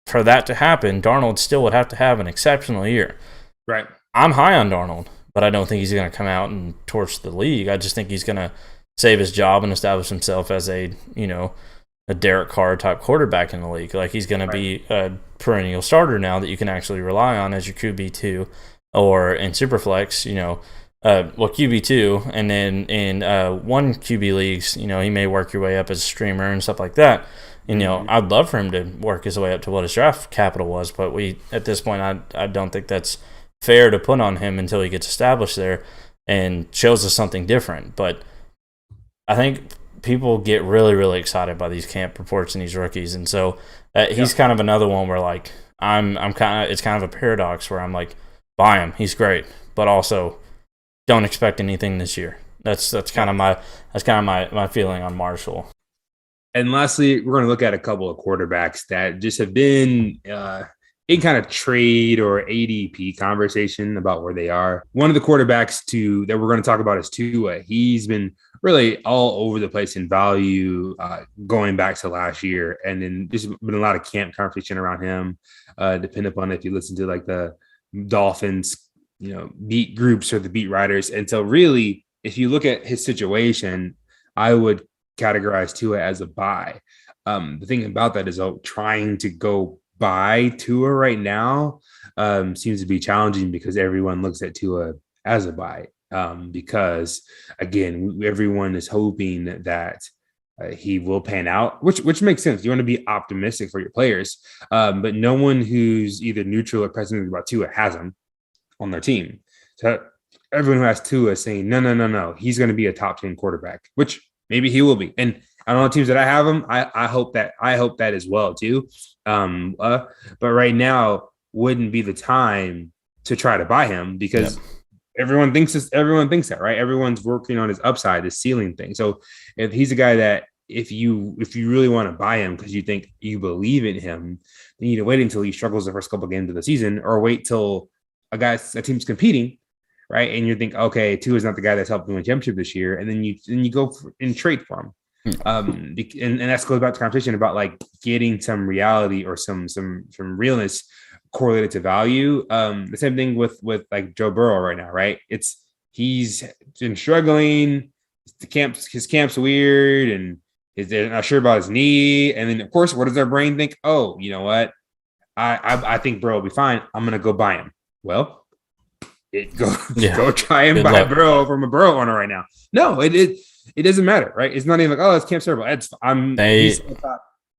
for that to happen, Darnold still would have to have an exceptional year. Right. I'm high on Darnold, but I don't think he's going to come out and torch the league. I just think he's going to save his job and establish himself as a Derek Carr type quarterback in the league. Like he's going to be a perennial starter now that you can actually rely on as your QB2 or in Superflex, QB2, and then in one QB leagues, he may work your way up as a streamer and stuff like that. I'd love for him to work his way up to what his draft capital was, but at this point, I don't think that's fair to put on him until he gets established there and shows us something different. But I think people get really, really excited by these camp reports and these rookies, and so he's kind of another one where like it's kind of a paradox where I'm like, buy him, he's great, but also don't expect anything this year. That's kind of my feeling on Marshall. And lastly, we're going to look at a couple of quarterbacks that just have been in kind of trade or ADP conversation about where they are. One of the quarterbacks that we're going to talk about is Tua. He's been really all over the place in value going back to last year. And then there's been a lot of camp conversation around him, depending upon if you listen to like the Dolphins, beat groups or the beat writers. And so really, if you look at his situation, I would categorize Tua as a buy. The thing about that is trying to go buy Tua right now seems to be challenging because everyone looks at Tua as a buy because again, everyone is hoping that he will pan out, which makes sense. You want to be optimistic for your players, but no one who's either neutral or pessimistic about Tua has him on their team. So everyone who has Tua is saying, no, he's going to be a top 10 quarterback, which maybe he will be. And I don't know teams that I have him. I hope that as well too. But right now wouldn't be the time to try to buy him because everyone thinks that, right? Everyone's working on his upside, his ceiling thing. So if he's a guy that if you really want to buy him because you think you believe in him, you need to wait until he struggles the first couple of games of the season, or wait till a team's competing, right? And you think, okay, Tua is not the guy that's helped win a championship this year, and then you go and trade for him. And that goes back to conversation about like getting some reality or some realness correlated to value. The same thing with like Joe Burrow right now, right? He's been struggling. His camp's weird, and they're not sure about his knee. And then of course, what does their brain think? Oh, you know what? I think Burrow will be fine. I'm gonna go buy him. Well, go try and buy Burrow from a Burrow owner right now. No, it doesn't matter, right? It's not even like, oh, it's Camp terrible.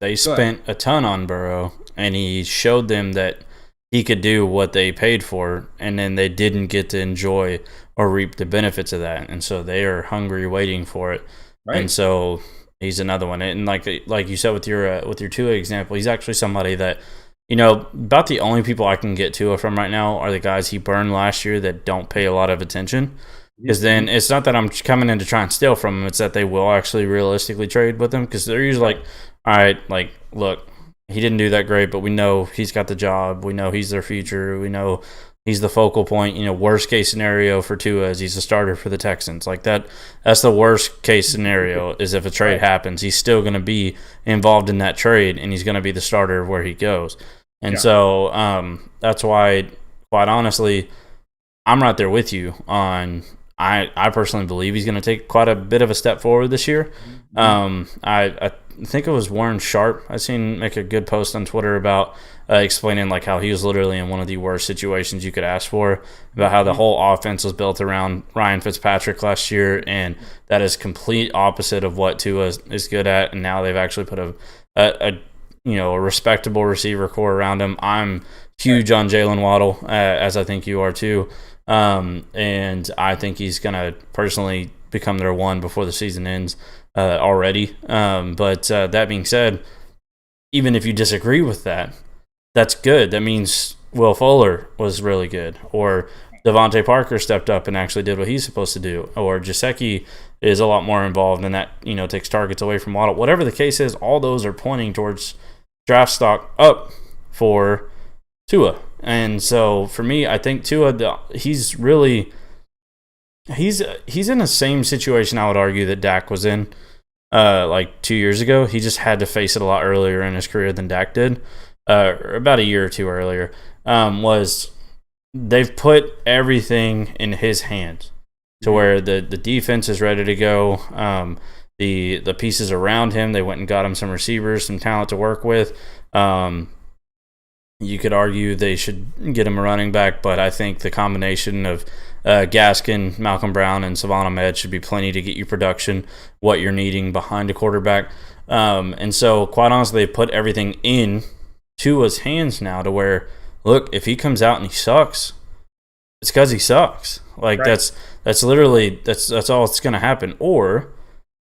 They spent a ton on Burrow, and he showed them that he could do what they paid for, and then they didn't get to enjoy or reap the benefits of that, and so they are hungry waiting for it. And Right. so he's another one. And like you said with your Tua example, he's actually somebody that, about the only people I can get Tua from right now are the guys he burned last year that don't pay a lot of attention. Because then it's not that I'm coming in to try and steal from them; it's that they will actually realistically trade with them, because they're usually like, all right, like, look, he didn't do that great, but we know he's got the job. We know he's their future. We know he's the focal point. Worst case scenario for Tua is he's a starter for the Texans. Like that. That's the worst case scenario, is if a trade happens, he's still going to be involved in that trade, and he's going to be the starter where he goes. And so that's why, quite honestly, I'm right there with you on. I personally believe he's going to take quite a bit of a step forward this year. I think it was Warren Sharp I seen make a good post on Twitter about explaining like how he was literally in one of the worst situations you could ask for, about how the whole offense was built around Ryan Fitzpatrick last year, and that is complete opposite of what Tua is good at. And now they've actually put a respectable receiver core around him. I'm huge on Jalen Waddle, as I think you are too. And I think he's going to personally become their one before the season ends already. But that being said, even if you disagree with that, that's good. That means Will Fuller was really good, or Devontae Parker stepped up and actually did what he's supposed to do, or Gesicki is a lot more involved, and that takes targets away from Waddle. Whatever the case is, all those are pointing towards draft stock up for Tua. And so for me, I think Tua, he's in the same situation I would argue that Dak was in like 2 years ago. He just had to face it a lot earlier in his career than Dak did, about a year or two earlier. Was they've put everything in his hands to where the defense is ready to go. The pieces around him, they went and got him some receivers, some talent to work with. You could argue they should get him a running back, but I think the combination of Gaskin, Malcolm Brown, and Savon Ahmed should be plenty to get you production, what you're needing behind a quarterback. And so, quite honestly, they put everything in Tua's hands now to where, look, if he comes out and he sucks, it's because he sucks. Like, that's literally, that's all that's going to happen. Or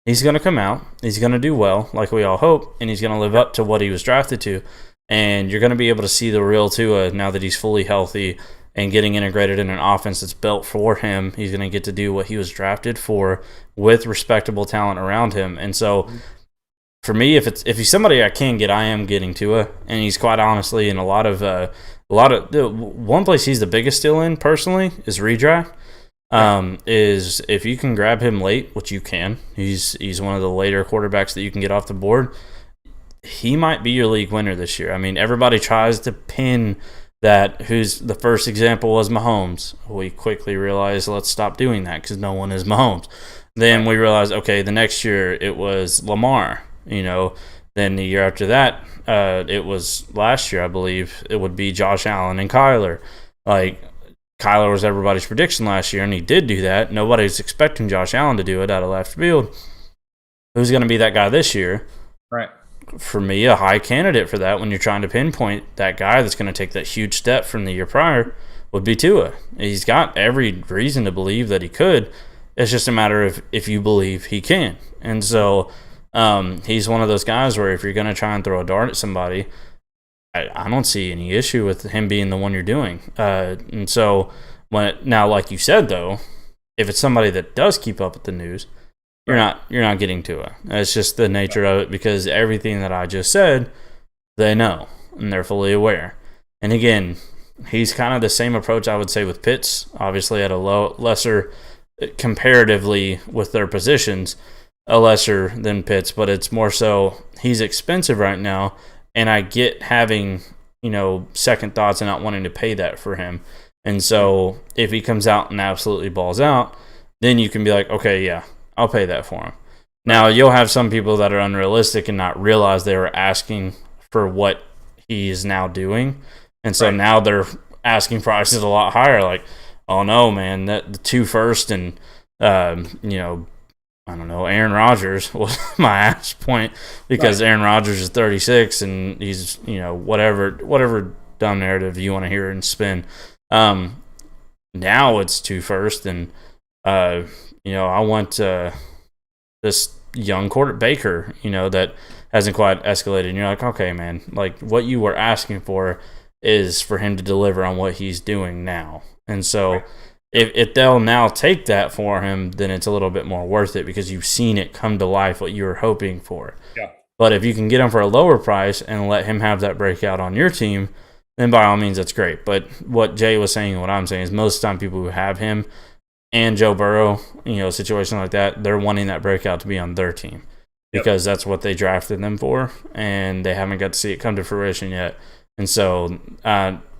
he's going to come out, he's going to do well, like we all hope, and he's going to live up to what he was drafted to. And you're going to be able to see the real Tua now that he's fully healthy and getting integrated in an offense that's built for him. He's going to get to do what he was drafted for with respectable talent around him. And so for me, if he's somebody I can get, I am getting Tua. And he's quite honestly in a lot of one place he's the biggest steal in personally is redraft. Is if you can grab him late, which you can. He's one of the later quarterbacks that you can get off the board. He might be your league winner this year. I mean, everybody tries to pin that who's the first example was Mahomes. We quickly realized, let's stop doing that because no one is Mahomes. Then we realized, okay, the next year it was Lamar. Then the year after that, it was last year, I believe, it would be Josh Allen and Kyler. Like, Kyler was everybody's prediction last year, and he did do that. Nobody's expecting Josh Allen to do it out of left field. Who's going to be that guy this year? Right. For me, a high candidate for that when you're trying to pinpoint that guy that's going to take that huge step from the year prior would be Tua. He's got every reason to believe that he could. It's just a matter of if you believe he can. And so he's one of those guys where if you're going to try and throw a dart at somebody, I don't see any issue with him being the one you're doing. And so now, like you said, though, if it's somebody that does keep up with the news, you're not getting to it. It's just the nature of it, because everything that I just said, they know and they're fully aware. And again, he's kind of the same approach I would say with Pitts, obviously at a lesser comparatively with their positions, a lesser than Pitts, but it's more so he's expensive right now, and I get having second thoughts and not wanting to pay that for him. And so if he comes out and absolutely balls out, then you can be like, okay, yeah, I'll pay that for him. Now, you'll have some people that are unrealistic and not realize they were asking for what he is now doing. And so now they're asking prices a lot higher. Like, oh, no, man, that the 2 first and, I don't know, Aaron Rodgers was my ass point because Aaron Rodgers is 36 and he's, whatever dumb narrative you want to hear and spin. Now it's 2 first, and I want this young quarter Baker, that hasn't quite escalated. And you're like, okay, man, like what you were asking for is for him to deliver on what he's doing now. And so if they'll now take that for him, then it's a little bit more worth it because you've seen it come to life what you were hoping for. Yeah. But if you can get him for a lower price and let him have that breakout on your team, then by all means, that's great. But what Jay was saying and what I'm saying is most of the time people who have him and Joe Burrow, a situation like that, they're wanting that breakout to be on their team because that's what they drafted them for, and they haven't got to see it come to fruition yet. And so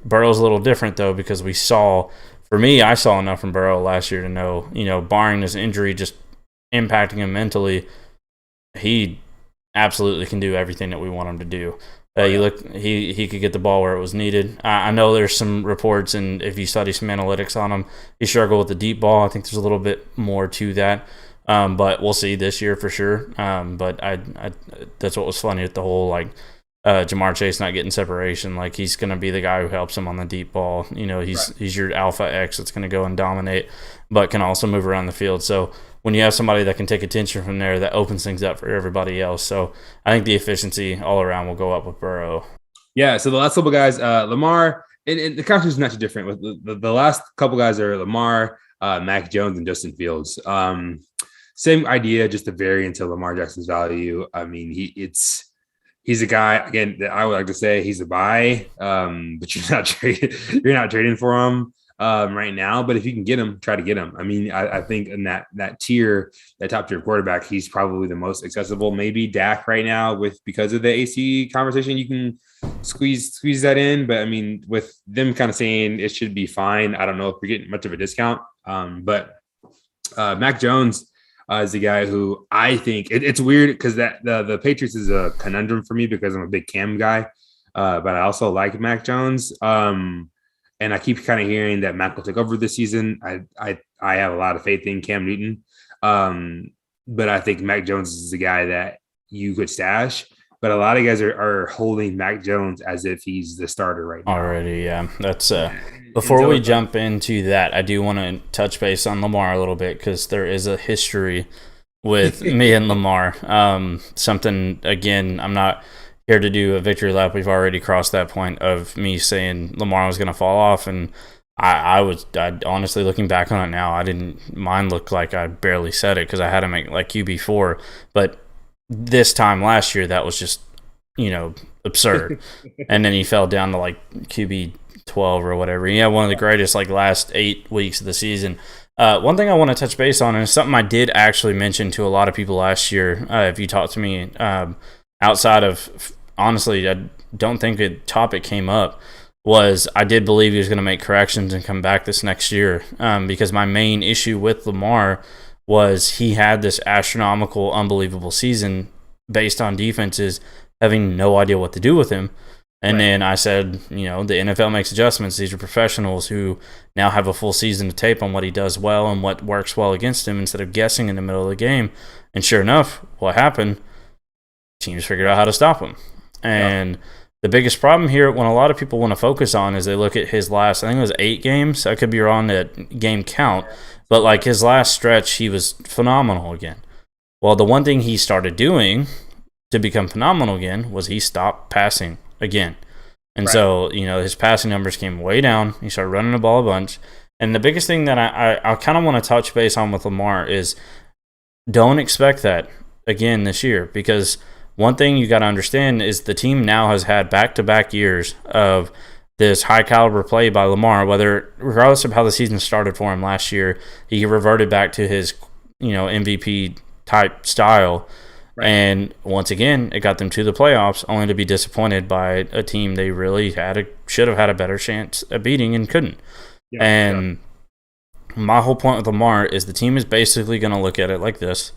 Burrow's a little different, though, because I saw enough from Burrow last year to know, barring this injury just impacting him mentally, he absolutely can do everything that we want him to do. He could get the ball where it was needed. I know there's some reports, and if you study some analytics on him, he struggled with the deep ball. I think there's a little bit more to that, but we'll see this year for sure. But that's what was funny with the whole Jamar Chase not getting separation. Like he's going to be the guy who helps him on the deep ball. He's your alpha X that's going to go and dominate, but can also move around the field. So when you have somebody that can take attention from there, that opens things up for everybody else. So I think the efficiency all around will go up with Burrow. Yeah, so the last couple guys, Lamar, and the conference is not too different. With the last couple guys are Lamar, Mac Jones, and Justin Fields. Same idea, just to vary into Lamar Jackson's value. I mean, he's a guy, again, that I would like to say he's a buy, but you're not trading for him right now. But if you can get him, try to get him. I mean, I think in that top tier quarterback, he's probably the most accessible. Maybe Dak right now because of the AC conversation, you can squeeze that in. But I mean, with them kind of saying it should be fine, I don't know if we're getting much of a discount. But Mac Jones is the guy who I think it's weird because the Patriots is a conundrum for me because I'm a big Cam guy, but I also like Mac Jones. And I keep kind of hearing that Mac will take over this season. I have a lot of faith in Cam Newton, but I think Mac Jones is the guy that you could stash. But a lot of guys are holding Mac Jones as if he's the starter right now. Already, yeah. That's before we jump into that, I do want to touch base on Lamar a little bit because there is a history with me and Lamar. Something, again, I'm not here to do a victory lap. We've already crossed that point of me saying Lamar was going to fall off, and I honestly, looking back on it now, mine looked like I barely said it because I had him at like QB4, but this time last year that was just absurd. And then he fell down to like QB 12 or whatever. He had one of the greatest last 8 weeks of the season. One thing I want to touch base on, and it's something I did actually mention to a lot of people last year, if you talked to me outside of, honestly, I don't think a topic came up, was I did believe he was going to make corrections and come back this next year, because my main issue with Lamar was he had this astronomical, unbelievable season based on defenses having no idea what to do with him. And then I said, the NFL makes adjustments. These are professionals who now have a full season to tape on what he does well and what works well against him instead of guessing in the middle of the game. And sure enough, what happened? Teams figured out how to stop him. And the biggest problem here, when a lot of people want to focus on, is they look at his last, I think it was 8 games. I could be wrong that game count. But his last stretch, he was phenomenal again. Well, the one thing he started doing to become phenomenal again was he stopped passing again. And so, his passing numbers came way down. He started running the ball a bunch. And the biggest thing that I kind of want to touch base on with Lamar is don't expect that again this year, because one thing you got to understand is the team now has had back-to-back years of this high-caliber play by Lamar, regardless of how the season started for him last year, he reverted back to his, MVP-type style. And once again, it got them to the playoffs, only to be disappointed by a team they really should have had a better chance at beating and couldn't. My whole point with Lamar is the team is basically going to look at it like this.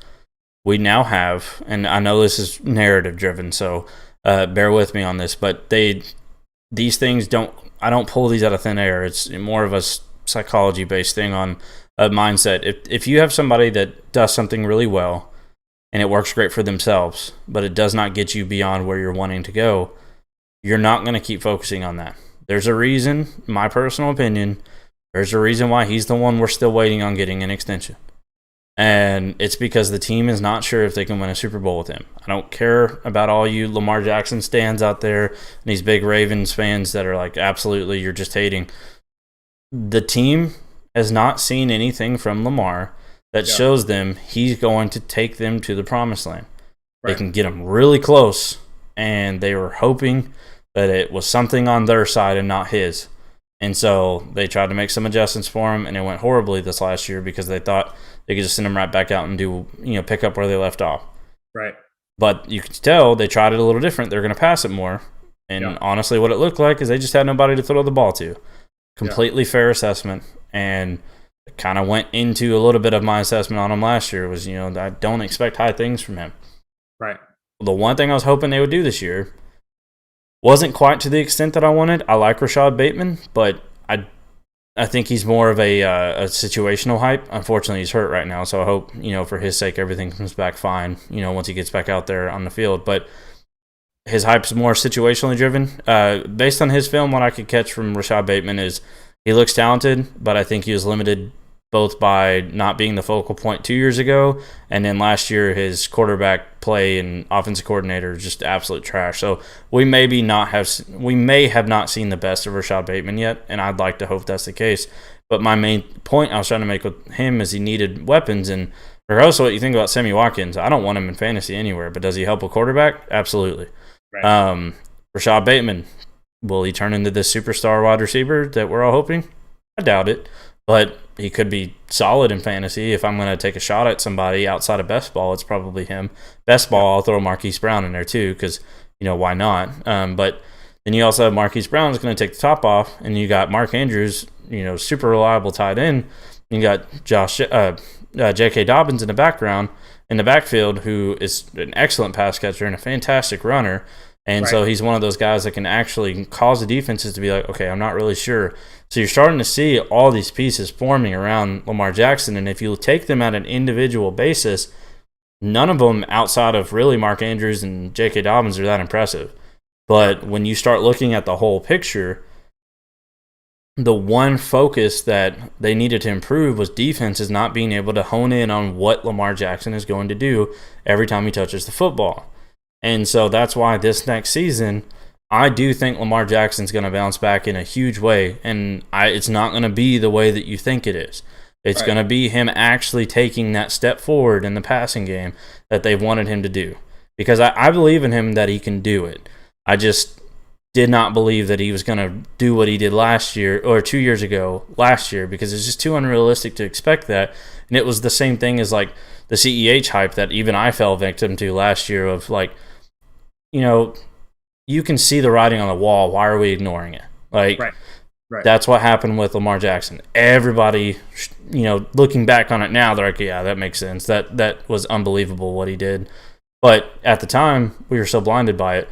We now have, and I know this is narrative driven, so bear with me on this, but these things I don't pull these out of thin air. It's more of a psychology based thing on a mindset. If you have somebody that does something really well and it works great for themselves, but it does not get you beyond where you're wanting to go, you're not going to keep focusing on that. there's a reason, my personal opinion, there's a reason why he's the one we're still waiting on getting an extension. And it's because the team is not sure if they can win a Super Bowl with him. I don't care about all you Lamar Jackson stands out there and these big Ravens fans that are like, absolutely, you're just hating. The team has not seen anything from Lamar that shows them he's going to take them to the promised land. Right. They can get them really close, and they were hoping that it was something on their side and not his. And so they tried to make some adjustments for him, and it went horribly this last year because they thought they could just send him right back out and do, pick up where they left off. Right. But you could tell they tried it a little different. They're going to pass it more. And honestly, what it looked like is they just had nobody to throw the ball to. Completely fair assessment. And it kind of went into a little bit of my assessment on him last year was, I don't expect high things from him. Right. The one thing I was hoping they would do this year wasn't quite to the extent that I wanted. I like Rashad Bateman, but I think he's more of a situational hype. Unfortunately, he's hurt right now, so I hope, for his sake, everything comes back fine, once he gets back out there on the field. But his hype's more situationally driven. Based on his film, what I could catch from Rashad Bateman is he looks talented, but I think he was limited both by not being the focal point 2 years ago, and then last year his quarterback play and offensive coordinator just absolute trash. So we may have not seen the best of Rashad Bateman yet, and I'd like to hope that's the case. But my main point I was trying to make with him is he needed weapons, and regardless of what you think about Sammy Watkins, I don't want him in fantasy anywhere, but does he help a quarterback? Absolutely. Right. Rashad Bateman, will he turn into this superstar wide receiver that we're all hoping? I doubt it. But he could be solid in fantasy. If I'm going to take a shot at somebody outside of best ball, it's probably him. Best ball, I'll throw Marquise Brown in there too because, why not? But then you also have Marquise Brown who's going to take the top off, and you got Mark Andrews, super reliable tight end. You got J.K. Dobbins in the backfield, who is an excellent pass catcher and a fantastic runner. And so he's one of those guys that can actually cause the defenses to be like, okay, I'm not really sure. So you're starting to see all these pieces forming around Lamar Jackson. And if you take them at an individual basis, none of them outside of really Mark Andrews and J.K. Dobbins are that impressive. But when you start looking at the whole picture, the one focus that they needed to improve was defense is not being able to hone in on what Lamar Jackson is going to do every time he touches the football. And so that's why this next season, I do think Lamar Jackson's going to bounce back in a huge way. And it's not going to be the way that you think it is. It's going to be him actually taking that step forward in the passing game that they've wanted him to do. Because I believe in him that he can do it. I just did not believe that he was going to do what he did last year or 2 years ago last year because it's just too unrealistic to expect that. And it was the same thing as like the CEH hype that even I fell victim to last year of like, you can see the writing on the wall. Why are we ignoring it? Like, that's what happened with Lamar Jackson. Everybody, looking back on it now, they're like, yeah, that makes sense. That was unbelievable what he did. But at the time, we were so blinded by it.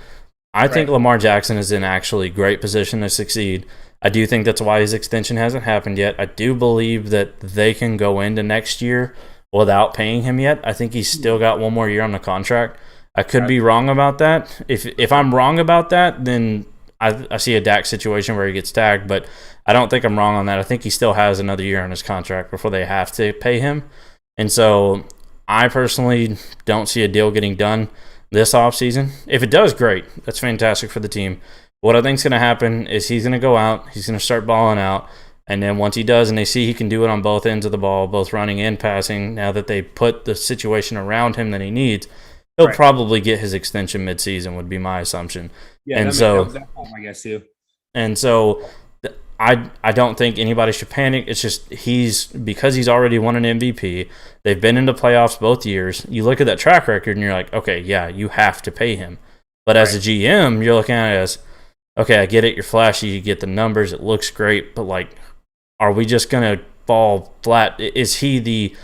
I think Lamar Jackson is in actually great position to succeed. I do think that's why his extension hasn't happened yet. I do believe that they can go into next year without paying him yet. I think he's still got one more year on the contract. I could be wrong about that. If I'm wrong about that, then I see a Dak situation where he gets tagged, but I don't think I'm wrong on that. I think he still has another year on his contract before they have to pay him. And so I personally don't see a deal getting done this offseason. If it does, great. That's fantastic for the team. What I think is going to happen is he's going to go out, he's going to start balling out, and then once he does and they see he can do it on both ends of the ball, both running and passing, now that they put the situation around him that he needs, he'll probably get his extension midseason would be my assumption. Yeah, and I guess too. And so I don't think anybody should panic. It's just because he's already won an MVP. They've been into playoffs both years. You look at that track record and you're like, okay, yeah, you have to pay him. But as a GM, you're looking at it as, okay, I get it. You're flashy. You get the numbers. It looks great. But like, are we just gonna fall flat? Is he the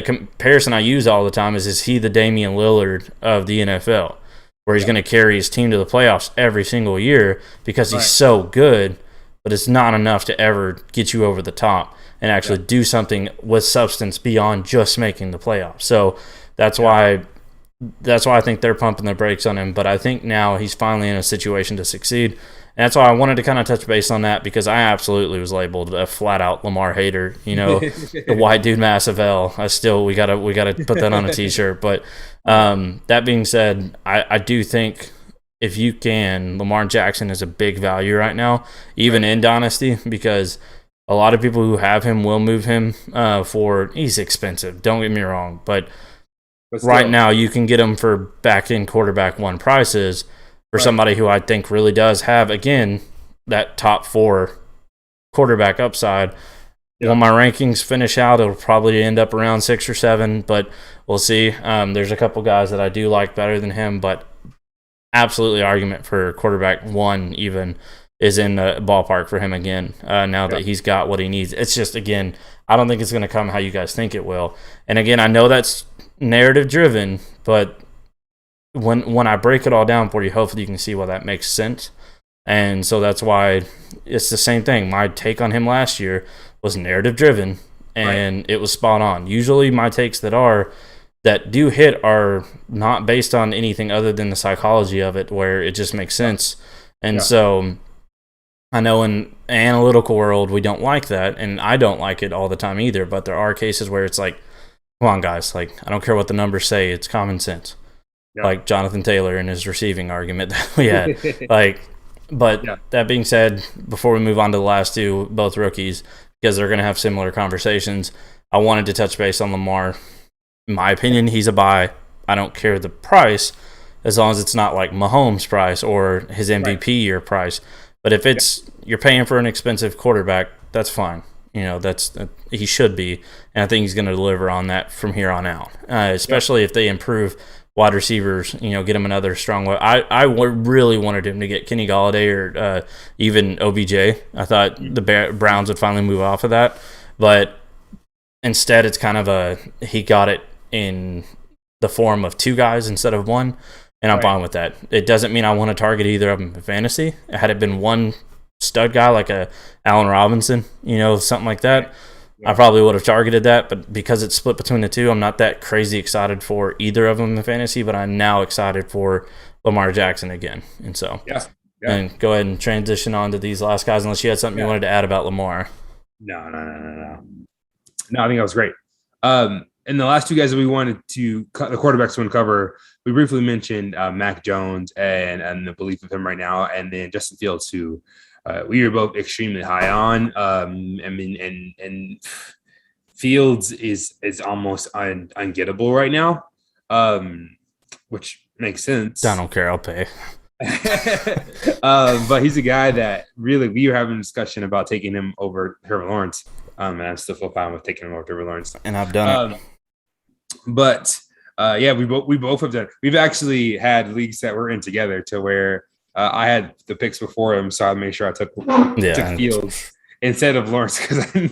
comparison I use all the time is he the Damian Lillard of the NFL, where he's going to carry his team to the playoffs every single year because he's so good, but it's not enough to ever get you over the top and actually do something with substance beyond just making the playoffs. So that's why that's why I think they're pumping the brakes on him. But I think now he's finally in a situation to succeed. And that's why I wanted to kind of touch base on that, because I absolutely was labeled a flat out Lamar hater. The white dude, massive L. We gotta put that on a t-shirt. But that being said, I do think if you can, Lamar Jackson is a big value right now, even in Dynasty, because a lot of people who have him will move him he's expensive. Don't get me wrong, but right now you can get him for back end quarterback one prices for somebody who I think really does have, again, that top 4 quarterback upside. When my rankings finish out, it'll probably end up around 6 or 7, but we'll see. There's a couple guys that I do like better than him, but absolutely argument for quarterback 1 even is in the ballpark for him again, now that he's got what he needs. It's just, again, I don't think it's going to come how you guys think it will. And again, I know that's narrative driven, but when I break it all down for you, hopefully you can see why that makes sense. And so that's why it's the same thing. My take on him last year was narrative driven, and it was spot on. Usually my takes that do hit are not based on anything other than the psychology of it, where it just makes sense. And so I know in an analytical world we don't like that, and I don't like it all the time either, but there are cases where it's like, come on guys, like, I don't care what the numbers say, it's common sense. Like Jonathan Taylor and his receiving argument that we had. That being said, before we move on to the last two, both rookies, because they're going to have similar conversations, I wanted to touch base on Lamar. In my opinion, he's a buy. I don't care the price, as long as it's not like Mahomes' price or his MVP year price. But if it's you're paying for an expensive quarterback, that's fine. He should be, and I think he's going to deliver on that from here on out. Especially if they improve wide receivers, get him another strong one. I really wanted him to get Kenny Golladay or even OBJ. I thought the Browns would finally move off of that, but instead it's kind of he got it in the form of 2 guys instead of 1, and I'm fine with that. It doesn't mean I want to target either of them in fantasy. Had it been one stud guy like a Allen Robinson, something like that, I probably would have targeted that, but because it's split between the 2, I'm not that crazy excited for either of them in fantasy, but I'm now excited for Lamar Jackson again. And so, and go ahead and transition on to these last guys, unless you had something you wanted to add about Lamar. No, I think that was great. And the last 2 guys that we wanted to the quarterbacks we want to cover, we briefly mentioned Mac Jones and the belief of him right now, and then Justin Fields, who we were both extremely high on. And Fields is almost ungettable right now, which makes sense. I don't care. I'll pay. But he's a guy that really we were having a discussion about taking him over Trevor Lawrence. And I'm still fine with taking him over Trevor Lawrence. And I've done it. But we both have done. We've actually had leagues that we're in together to where I had the picks before him, so I made sure I took Fields instead of Lawrence because I knew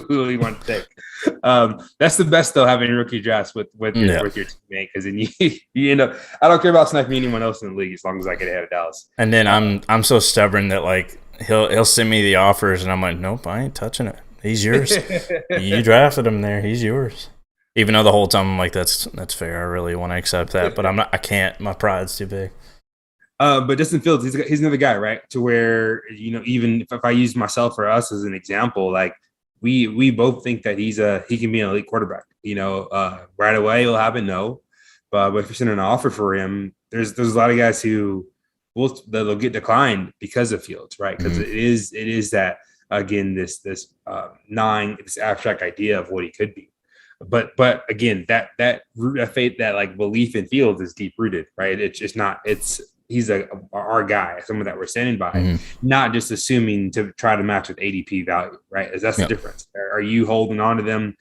who he wanted to take. That's the best though, having rookie drafts with your teammate, because then you I don't care about sniping anyone else in the league as long as I get ahead of Dallas. And then I'm so stubborn that like he'll send me the offers and I'm like, nope, I ain't touching it. He's yours. You drafted him there. He's yours. Even though the whole time I'm like, that's fair. I really want to accept that, but I can't. My pride's too big. But Justin Fields, he's another guy, right? To where, even if I use myself or us as an example, like we both think that he can be an elite quarterback. Right away he'll happen, no. But if you're sending an offer for him, there's a lot of guys who they'll get declined because of Fields, right? Because it is that, again, this abstract idea of what he could be. But again, that faith, that like belief in Fields is deep rooted, right? It's just not. He's our guy, someone that we're standing by, not just assuming to try to match with ADP value, right? That's the difference. Are you holding on to them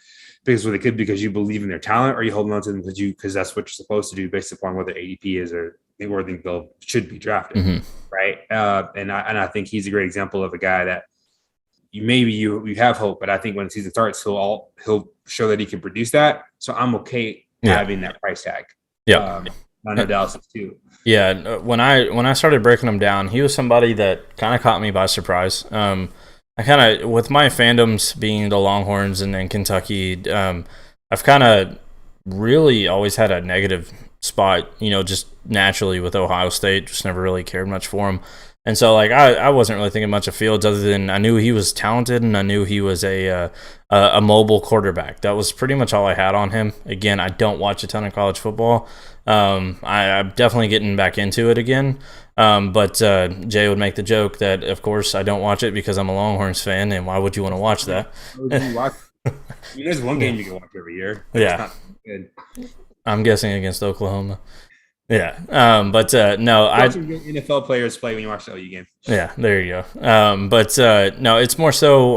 because what they could because you believe in their talent, or are you holding on to them because that's what you're supposed to do based upon whether ADP is or where they should be drafted, right? And I think he's a great example of a guy that you have hope, but I think when the season starts, he'll show that he can produce that. So I'm okay having that price tag. Yeah. I know Dallas is too. Yeah, when I started breaking him down, he was somebody that kind of caught me by surprise. I kind of, with my fandoms being the Longhorns and then Kentucky, I've kind of really always had a negative spot, just naturally with Ohio State. Just never really cared much for him. And so, like, I wasn't really thinking much of Fields other than I knew he was talented and I knew he was a mobile quarterback. That was pretty much all I had on him. Again, I don't watch a ton of college football. I'm definitely getting back into it again. But Jay would make the joke that, of course, I don't watch it because I'm a Longhorns fan, and why would you want to watch that? There's one game you can watch every year. Yeah. Good. I'm guessing against Oklahoma. Yeah. But no, NFL players play when you watch the OU game. Yeah, there you go. But no, it's more so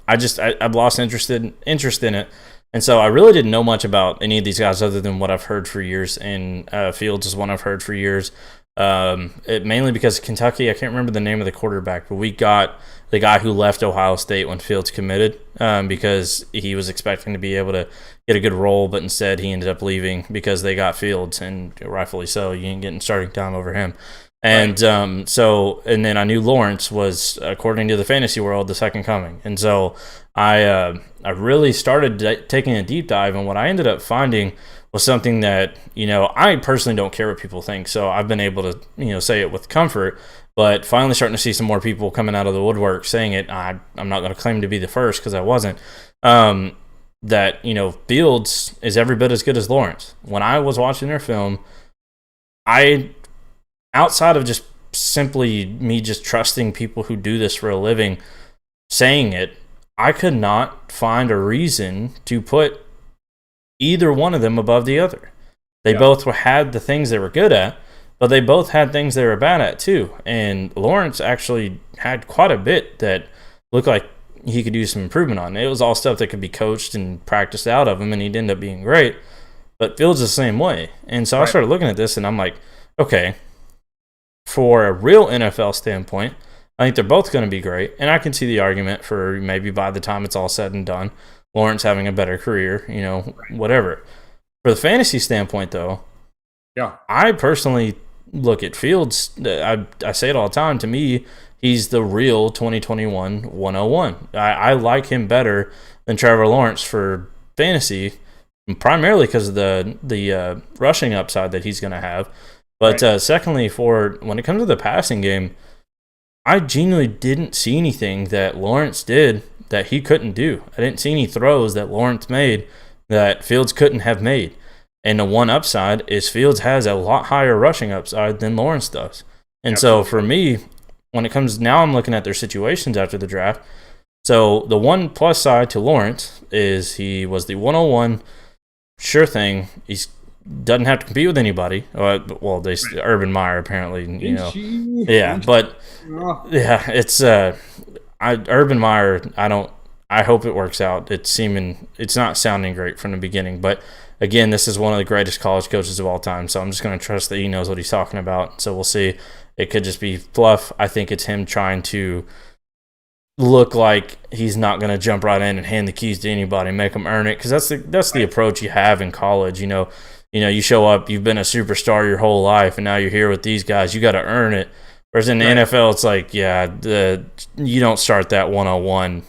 I've lost interest in it. And so I really didn't know much about any of these guys other than what I've heard for years. And Fields is one I've heard for years. Mainly because Kentucky, I can't remember the name of the quarterback, but we got the guy who left Ohio State when Fields committed because he was expecting to be able to get a good role, but instead he ended up leaving because they got Fields, and rightfully so. You ain't getting starting time over him. And and then I knew Lawrence was, according to the fantasy world, the second coming. And so I really started taking a deep dive, and what I ended up finding was something that, I personally don't care what people think. So I've been able to, say it with comfort, but finally starting to see some more people coming out of the woodwork saying it. I'm not going to claim to be the first because I wasn't. That, Fields is every bit as good as Lawrence. When I was watching their film, outside of just simply me just trusting people who do this for a living saying it, I could not find a reason to put either one of them above the other. They both had the things they were good at, but they both had things they were bad at too. And Lawrence actually had quite a bit that looked like he could use some improvement on. It was all stuff that could be coached and practiced out of him, and he'd end up being great. But Fields the same way. And so I started looking at this, and I'm like, okay, for a real NFL standpoint, I think they're both going to be great. And I can see the argument for maybe by the time it's all said and done, Lawrence having a better career, whatever. For the fantasy standpoint, though, I personally look at Fields. I say it all the time. To me, he's the real 2021 101. I like him better than Trevor Lawrence for fantasy, primarily because of the rushing upside that he's going to have. But secondly, for when it comes to the passing game, I genuinely didn't see anything that Lawrence did that he couldn't do. I didn't see any throws that Lawrence made that Fields couldn't have made. And the one upside is Fields has a lot higher rushing upside than Lawrence does. And so for me, when it comes now, I'm looking at their situations after the draft. So the one plus side to Lawrence is he was the 101 sure thing. He's doesn't have to compete with anybody. Urban Meyer apparently, it's Urban Meyer. I hope it works out. It's not sounding great from the beginning, but again, this is one of the greatest college coaches of all time. So I'm just going to trust that he knows what he's talking about. So we'll see. It could just be fluff. I think it's him trying to look like he's not going to jump right in and hand the keys to anybody, make them earn it, because that's the approach you have in college. You show up, you've been a superstar your whole life, and now you're here with these guys. You got to earn it. Whereas in the NFL, it's like, you don't start that 101.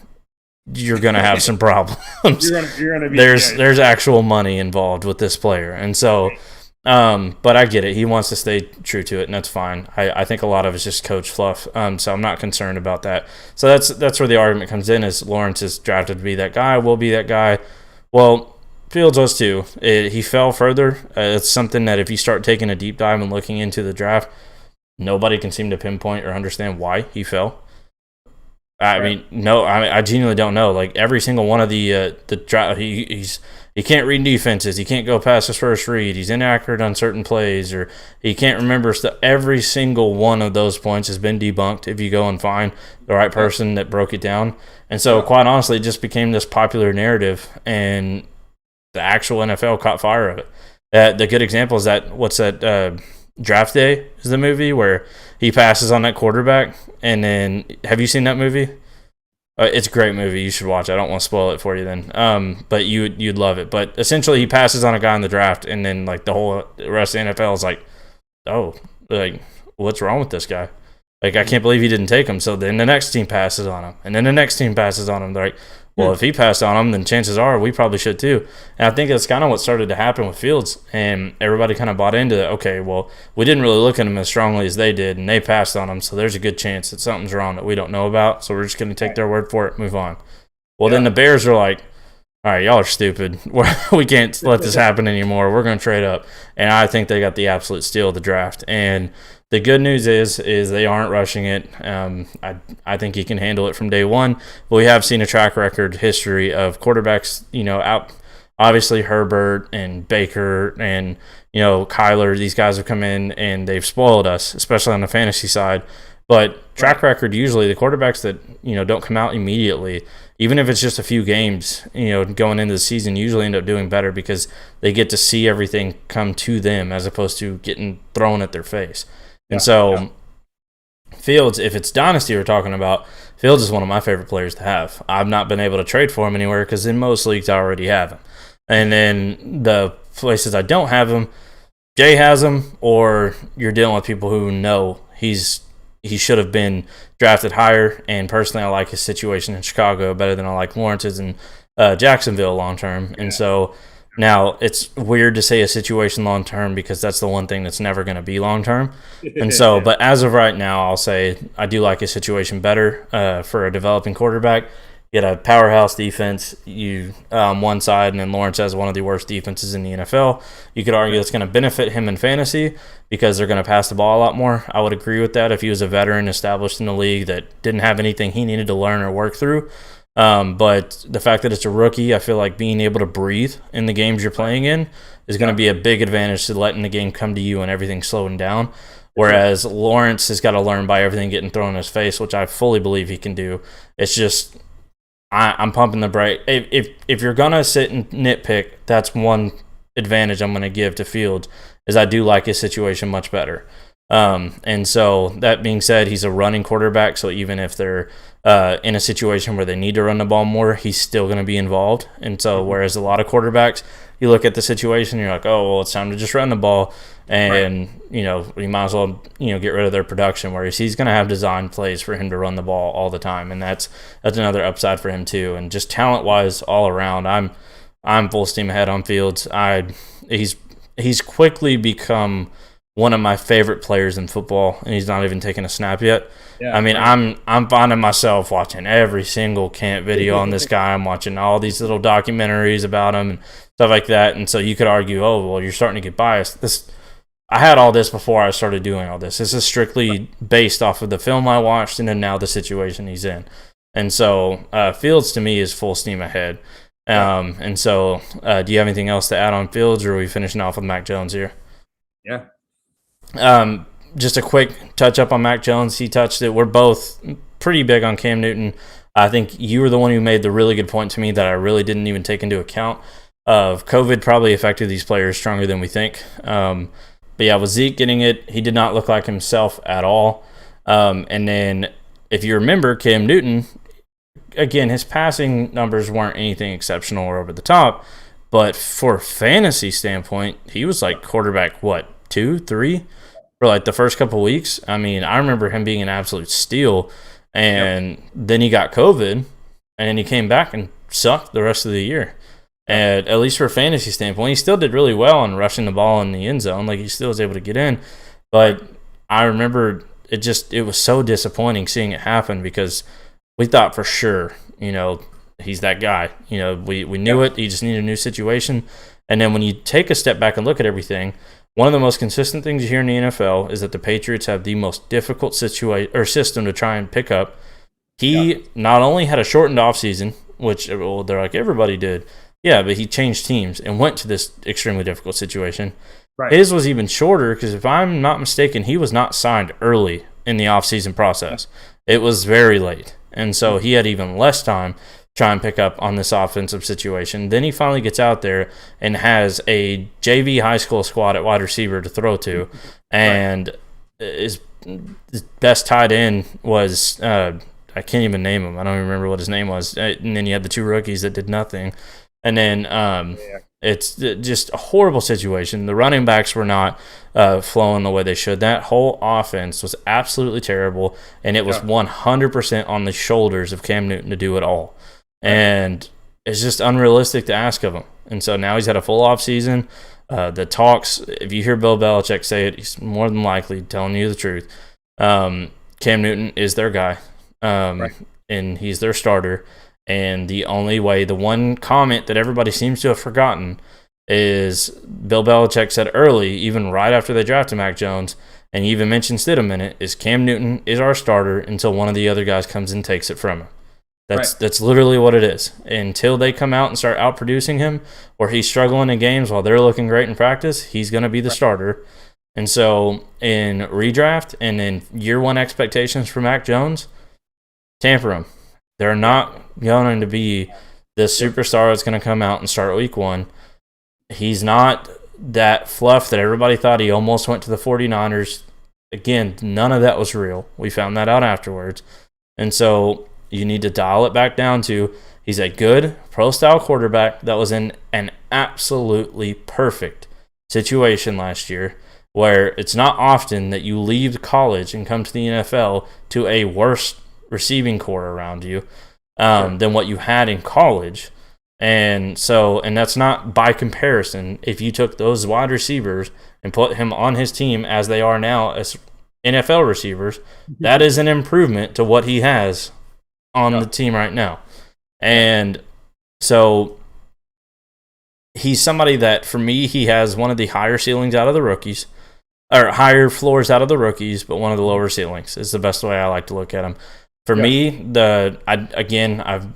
You're going to have some problems. You're gonna be there's actual money involved with this player. And so, but I get it. He wants to stay true to it, and that's fine. I think a lot of it's just coach fluff. So I'm not concerned about that. So that's where the argument comes in, is Lawrence is drafted to be that guy, will be that guy. Well, Fields was too. He fell further. It's something that if you start taking a deep dive and looking into the draft, nobody can seem to pinpoint or understand why he fell. I genuinely don't know. Like every single one of the draft, he can't read defenses. He can't go past his first read. He's inaccurate on certain plays, or he can't remember stuff. Every single one of those points has been debunked if you go and find the right person that broke it down. And so, quite honestly, it just became this popular narrative, and the actual NFL caught fire of it. The good example is that Draft Day is the movie where he passes on that quarterback, and then have you seen that movie? It's a great movie. You should watch it. I don't want to spoil it for you then. But you'd love it. But essentially, he passes on a guy in the draft, and then like the rest of the NFL is like, oh, like what's wrong with this guy? Like I can't believe he didn't take him. So then the next team passes on him, and then the next team passes on him. They're like, Well, if he passed on him, then chances are we probably should too. And I think that's kind of what started to happen with Fields, and everybody kind of bought into it. Okay, well, we didn't really look at him as strongly as they did, and they passed on him, so there's a good chance that something's wrong that we don't know about, so we're just going to take their word for it, move on. Well, then the Bears are like, all right, y'all are stupid. We can't let this happen anymore. We're going to trade up. And I think they got the absolute steal of the draft. And the good news is they aren't rushing it. I think he can handle it from day one. But we have seen a track record history of quarterbacks, obviously Herbert and Baker and, Kyler. These guys have come in and they've spoiled us, especially on the fantasy side. But track record, usually the quarterbacks that, don't come out immediately, even if it's just a few games, going into the season, usually end up doing better because they get to see everything come to them as opposed to getting thrown at their face. And Fields, if it's Dynasty we're talking about, Fields is one of my favorite players to have. I've not been able to trade for him anywhere because in most leagues I already have him. And then the places I don't have him, Jay has him, or you're dealing with people who know he should have been drafted higher. And personally, I like his situation in Chicago better than I like Lawrence's in Jacksonville long term. And so now it's weird to say a situation long term because that's the one thing that's never going to be long term. And so, but as of right now, I'll say I do like his situation better for a developing quarterback. You get a powerhouse defense, one side, and then Lawrence has one of the worst defenses in the NFL. You could argue it's going to benefit him in fantasy because they're going to pass the ball a lot more. I would agree with that if he was a veteran established in the league that didn't have anything he needed to learn or work through. But the fact that it's a rookie, I feel like being able to breathe in the games you're playing in is going to be a big advantage to letting the game come to you and everything slowing down. Whereas Lawrence has got to learn by everything getting thrown in his face, which I fully believe he can do. It's just I'm pumping the brake. If you're gonna sit and nitpick, that's one advantage I'm going to give to Fields is I do like his situation much better. And so that being said, he's a running quarterback. So even if they're in a situation where they need to run the ball more, he's still going to be involved. And so whereas a lot of quarterbacks, you look at the situation, you're like, oh, well, it's time to just run the ball. And, you might as well, get rid of their production. Whereas he's going to have design plays for him to run the ball all the time. And that's another upside for him too. And just talent-wise all around, I'm full steam ahead on Fields. He's quickly become one of my favorite players in football, and he's not even taken a snap yet. Yeah, I mean, right. I'm finding myself watching every single camp video on this guy. I'm watching all these little documentaries about him and stuff like that. And so you could argue, oh, well, you're starting to get biased. I had all this before I started doing all this. This is strictly based off of the film I watched and then now the situation he's in. And so Fields to me is full steam ahead. And so do you have anything else to add on Fields, or are we finishing off with Mac Jones here? Yeah. Just a quick touch up on Mac Jones. He touched it. We're both pretty big on Cam Newton. I think you were the one who made the really good point to me that I really didn't even take into account of COVID probably affected these players stronger than we think. But yeah, with Zeke getting it, he did not look like himself at all. And then if you remember Cam Newton, again, his passing numbers weren't anything exceptional or over the top, but for fantasy standpoint, he was like quarterback, 2, 3 for like the first couple of weeks. I mean, I remember him being an absolute steal, and then he got COVID, and he came back and sucked the rest of the year. And at least for a fantasy standpoint, he still did really well on rushing the ball in the end zone. Like, he still was able to get in. But I remember it was so disappointing seeing it happen because we thought for sure, he's that guy. We knew it. He just needed a new situation. And then when you take a step back and look at everything, one of the most consistent things you hear in the NFL is that the Patriots have the most difficult system to try and pick up. He not only had a shortened offseason, which they're like everybody did. Yeah, but he changed teams and went to this extremely difficult situation. Right. His was even shorter because if I'm not mistaken, he was not signed early in the offseason process. It was very late. And so he had even less time to try and pick up on this offensive situation. Then he finally gets out there and has a JV high school squad at wide receiver to throw to. And his best tight end was I can't even name him. I don't even remember what his name was. And then you had the 2 rookies that did nothing. And then it's just a horrible situation. The running backs were not flowing the way they should. That whole offense was absolutely terrible, and it was 100% on the shoulders of Cam Newton to do it all. Right. And it's just unrealistic to ask of him. And so now he's had a full off season. The talks, if you hear Bill Belichick say it, he's more than likely telling you the truth. Cam Newton is their guy, Right. and he's their starter. And the only way, the one comment that everybody seems to have forgotten is Bill Belichick said early, even right after they drafted Mac Jones, and he even mentioned Stidham in it, is Cam Newton is our starter until one of the other guys comes and takes it from him. That's literally what it is. Until they come out and start outproducing him, or he's struggling in games while they're looking great in practice, he's going to be the starter. And so in redraft and in year one expectations for Mac Jones, tamper him. They're not going to be the superstar that's going to come out and start week one. He's not that fluff that everybody thought. He almost went to the 49ers. Again, none of that was real. We found that out afterwards. And so you need to dial it back down to he's a good pro-style quarterback that was in an absolutely perfect situation last year, where it's not often that you leave college and come to the NFL to a worse receiving core around you than what you had in college. And that's not by comparison. If you took those wide receivers and put him on his team as they are now as NFL receivers, that is an improvement to what he has on the team right now. And so he's somebody that, for me, he has one of the higher ceilings out of the rookies, or higher floors out of the rookies, but one of the lower ceilings is the best way I like to look at him. For me, I've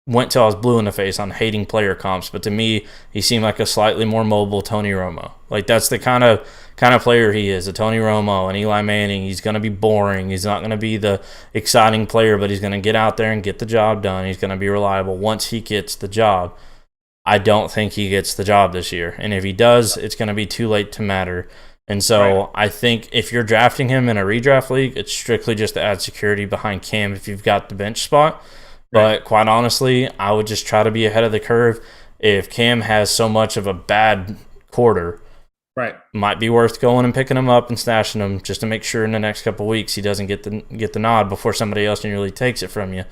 went till I was blue in the face on hating player comps, but to me, he seemed like a slightly more mobile Tony Romo. Like, that's the kind of player he is, a Tony Romo and Eli Manning. He's going to be boring. He's not going to be the exciting player, but he's going to get out there and get the job done. He's going to be reliable once he gets the job. I don't think he gets the job this year. And if he does, it's going to be too late to matter. And so I think if you're drafting him in a redraft league, it's strictly just to add security behind Cam if you've got the bench spot. But quite honestly, I would just try to be ahead of the curve. If Cam has so much of a bad quarter, might be worth going and picking him up and stashing him just to make sure in the next couple of weeks he doesn't get the nod before somebody else in your league takes it from you.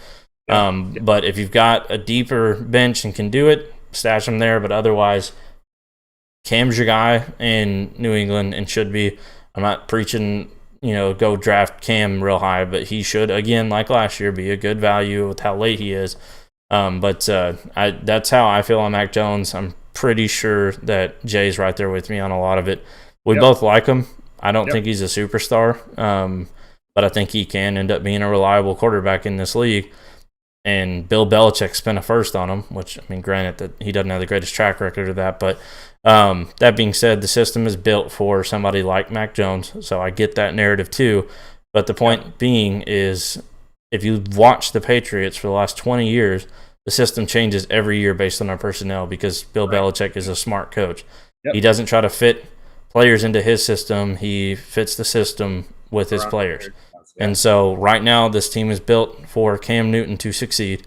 But if you've got a deeper bench and can do it, stash him there. But otherwise, Cam's your guy in New England and should be. I'm not preaching, go draft Cam real high, but he should, again, like last year, be a good value with how late he is. That's how I feel on Mac Jones. I'm pretty sure that Jay's right there with me on a lot of it. We both like him. I don't think he's a superstar, but I think he can end up being a reliable quarterback in this league. And Bill Belichick spent a first on him, which, granted that he doesn't have the greatest track record of that, but that being said, the system is built for somebody like Mac Jones, so I get that narrative too. But the point being is, if you watch the Patriots for the last 20 years, the system changes every year based on our personnel because Bill Belichick is a smart coach. He doesn't try to fit players into his system. He fits the system with his players. And so right now this team is built for Cam Newton to succeed.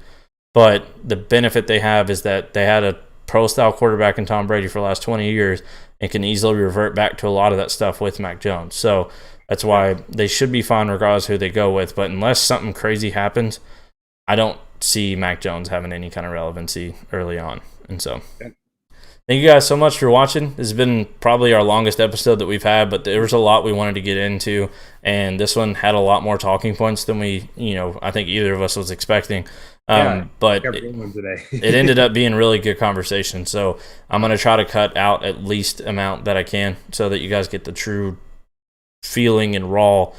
But the benefit they have is that they had a pro-style quarterback in Tom Brady for the last 20 years and can easily revert back to a lot of that stuff with Mac Jones. So that's why they should be fine regardless who they go with. But unless something crazy happens, I don't see Mac Jones having any kind of relevancy early on. And so thank you guys so much for watching. This has been probably our longest episode that we've had, but there was a lot we wanted to get into, and this one had a lot more talking points than we, I think either of us was expecting. But it ended up being really good conversation. So I'm going to try to cut out at least amount that I can so that you guys get the true feeling and raw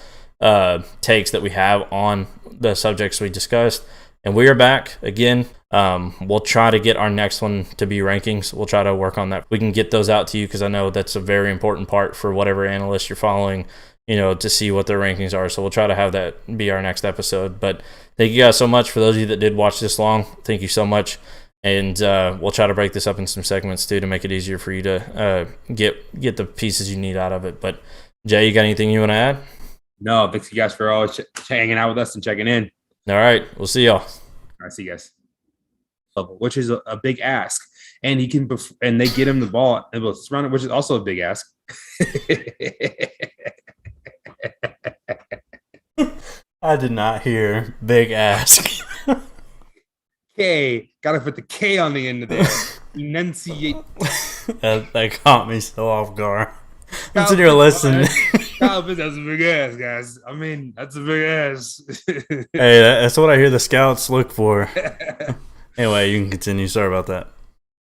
takes that we have on the subjects we discussed. And we are back again. We'll try to get our next one to be rankings. We'll try to work on that. We can get those out to you because I know that's a very important part for whatever analyst you're following, to see what their rankings are. So we'll try to have that be our next episode. But thank you guys so much. For those of you that did watch this long, thank you so much. And we'll try to break this up in some segments too to make it easier for you to get the pieces you need out of it. But Jay, you got anything you want to add? No, thanks you guys for always hanging out with us and checking in. All right, we'll see y'all. All right, see you guys. Which is a big ask, and he can, and they get him the ball and will surround it, which is also a big ask. I did not hear big ask. K. Gotta put the K on the end of there. Enunciate. That caught me so off guard. I'm Kyle sitting here Pitts, listening. Kyle Pitts has a big ass, guys. I mean, that's a big ass. Hey, that's what I hear the scouts look for. Anyway, you can continue. Sorry about that.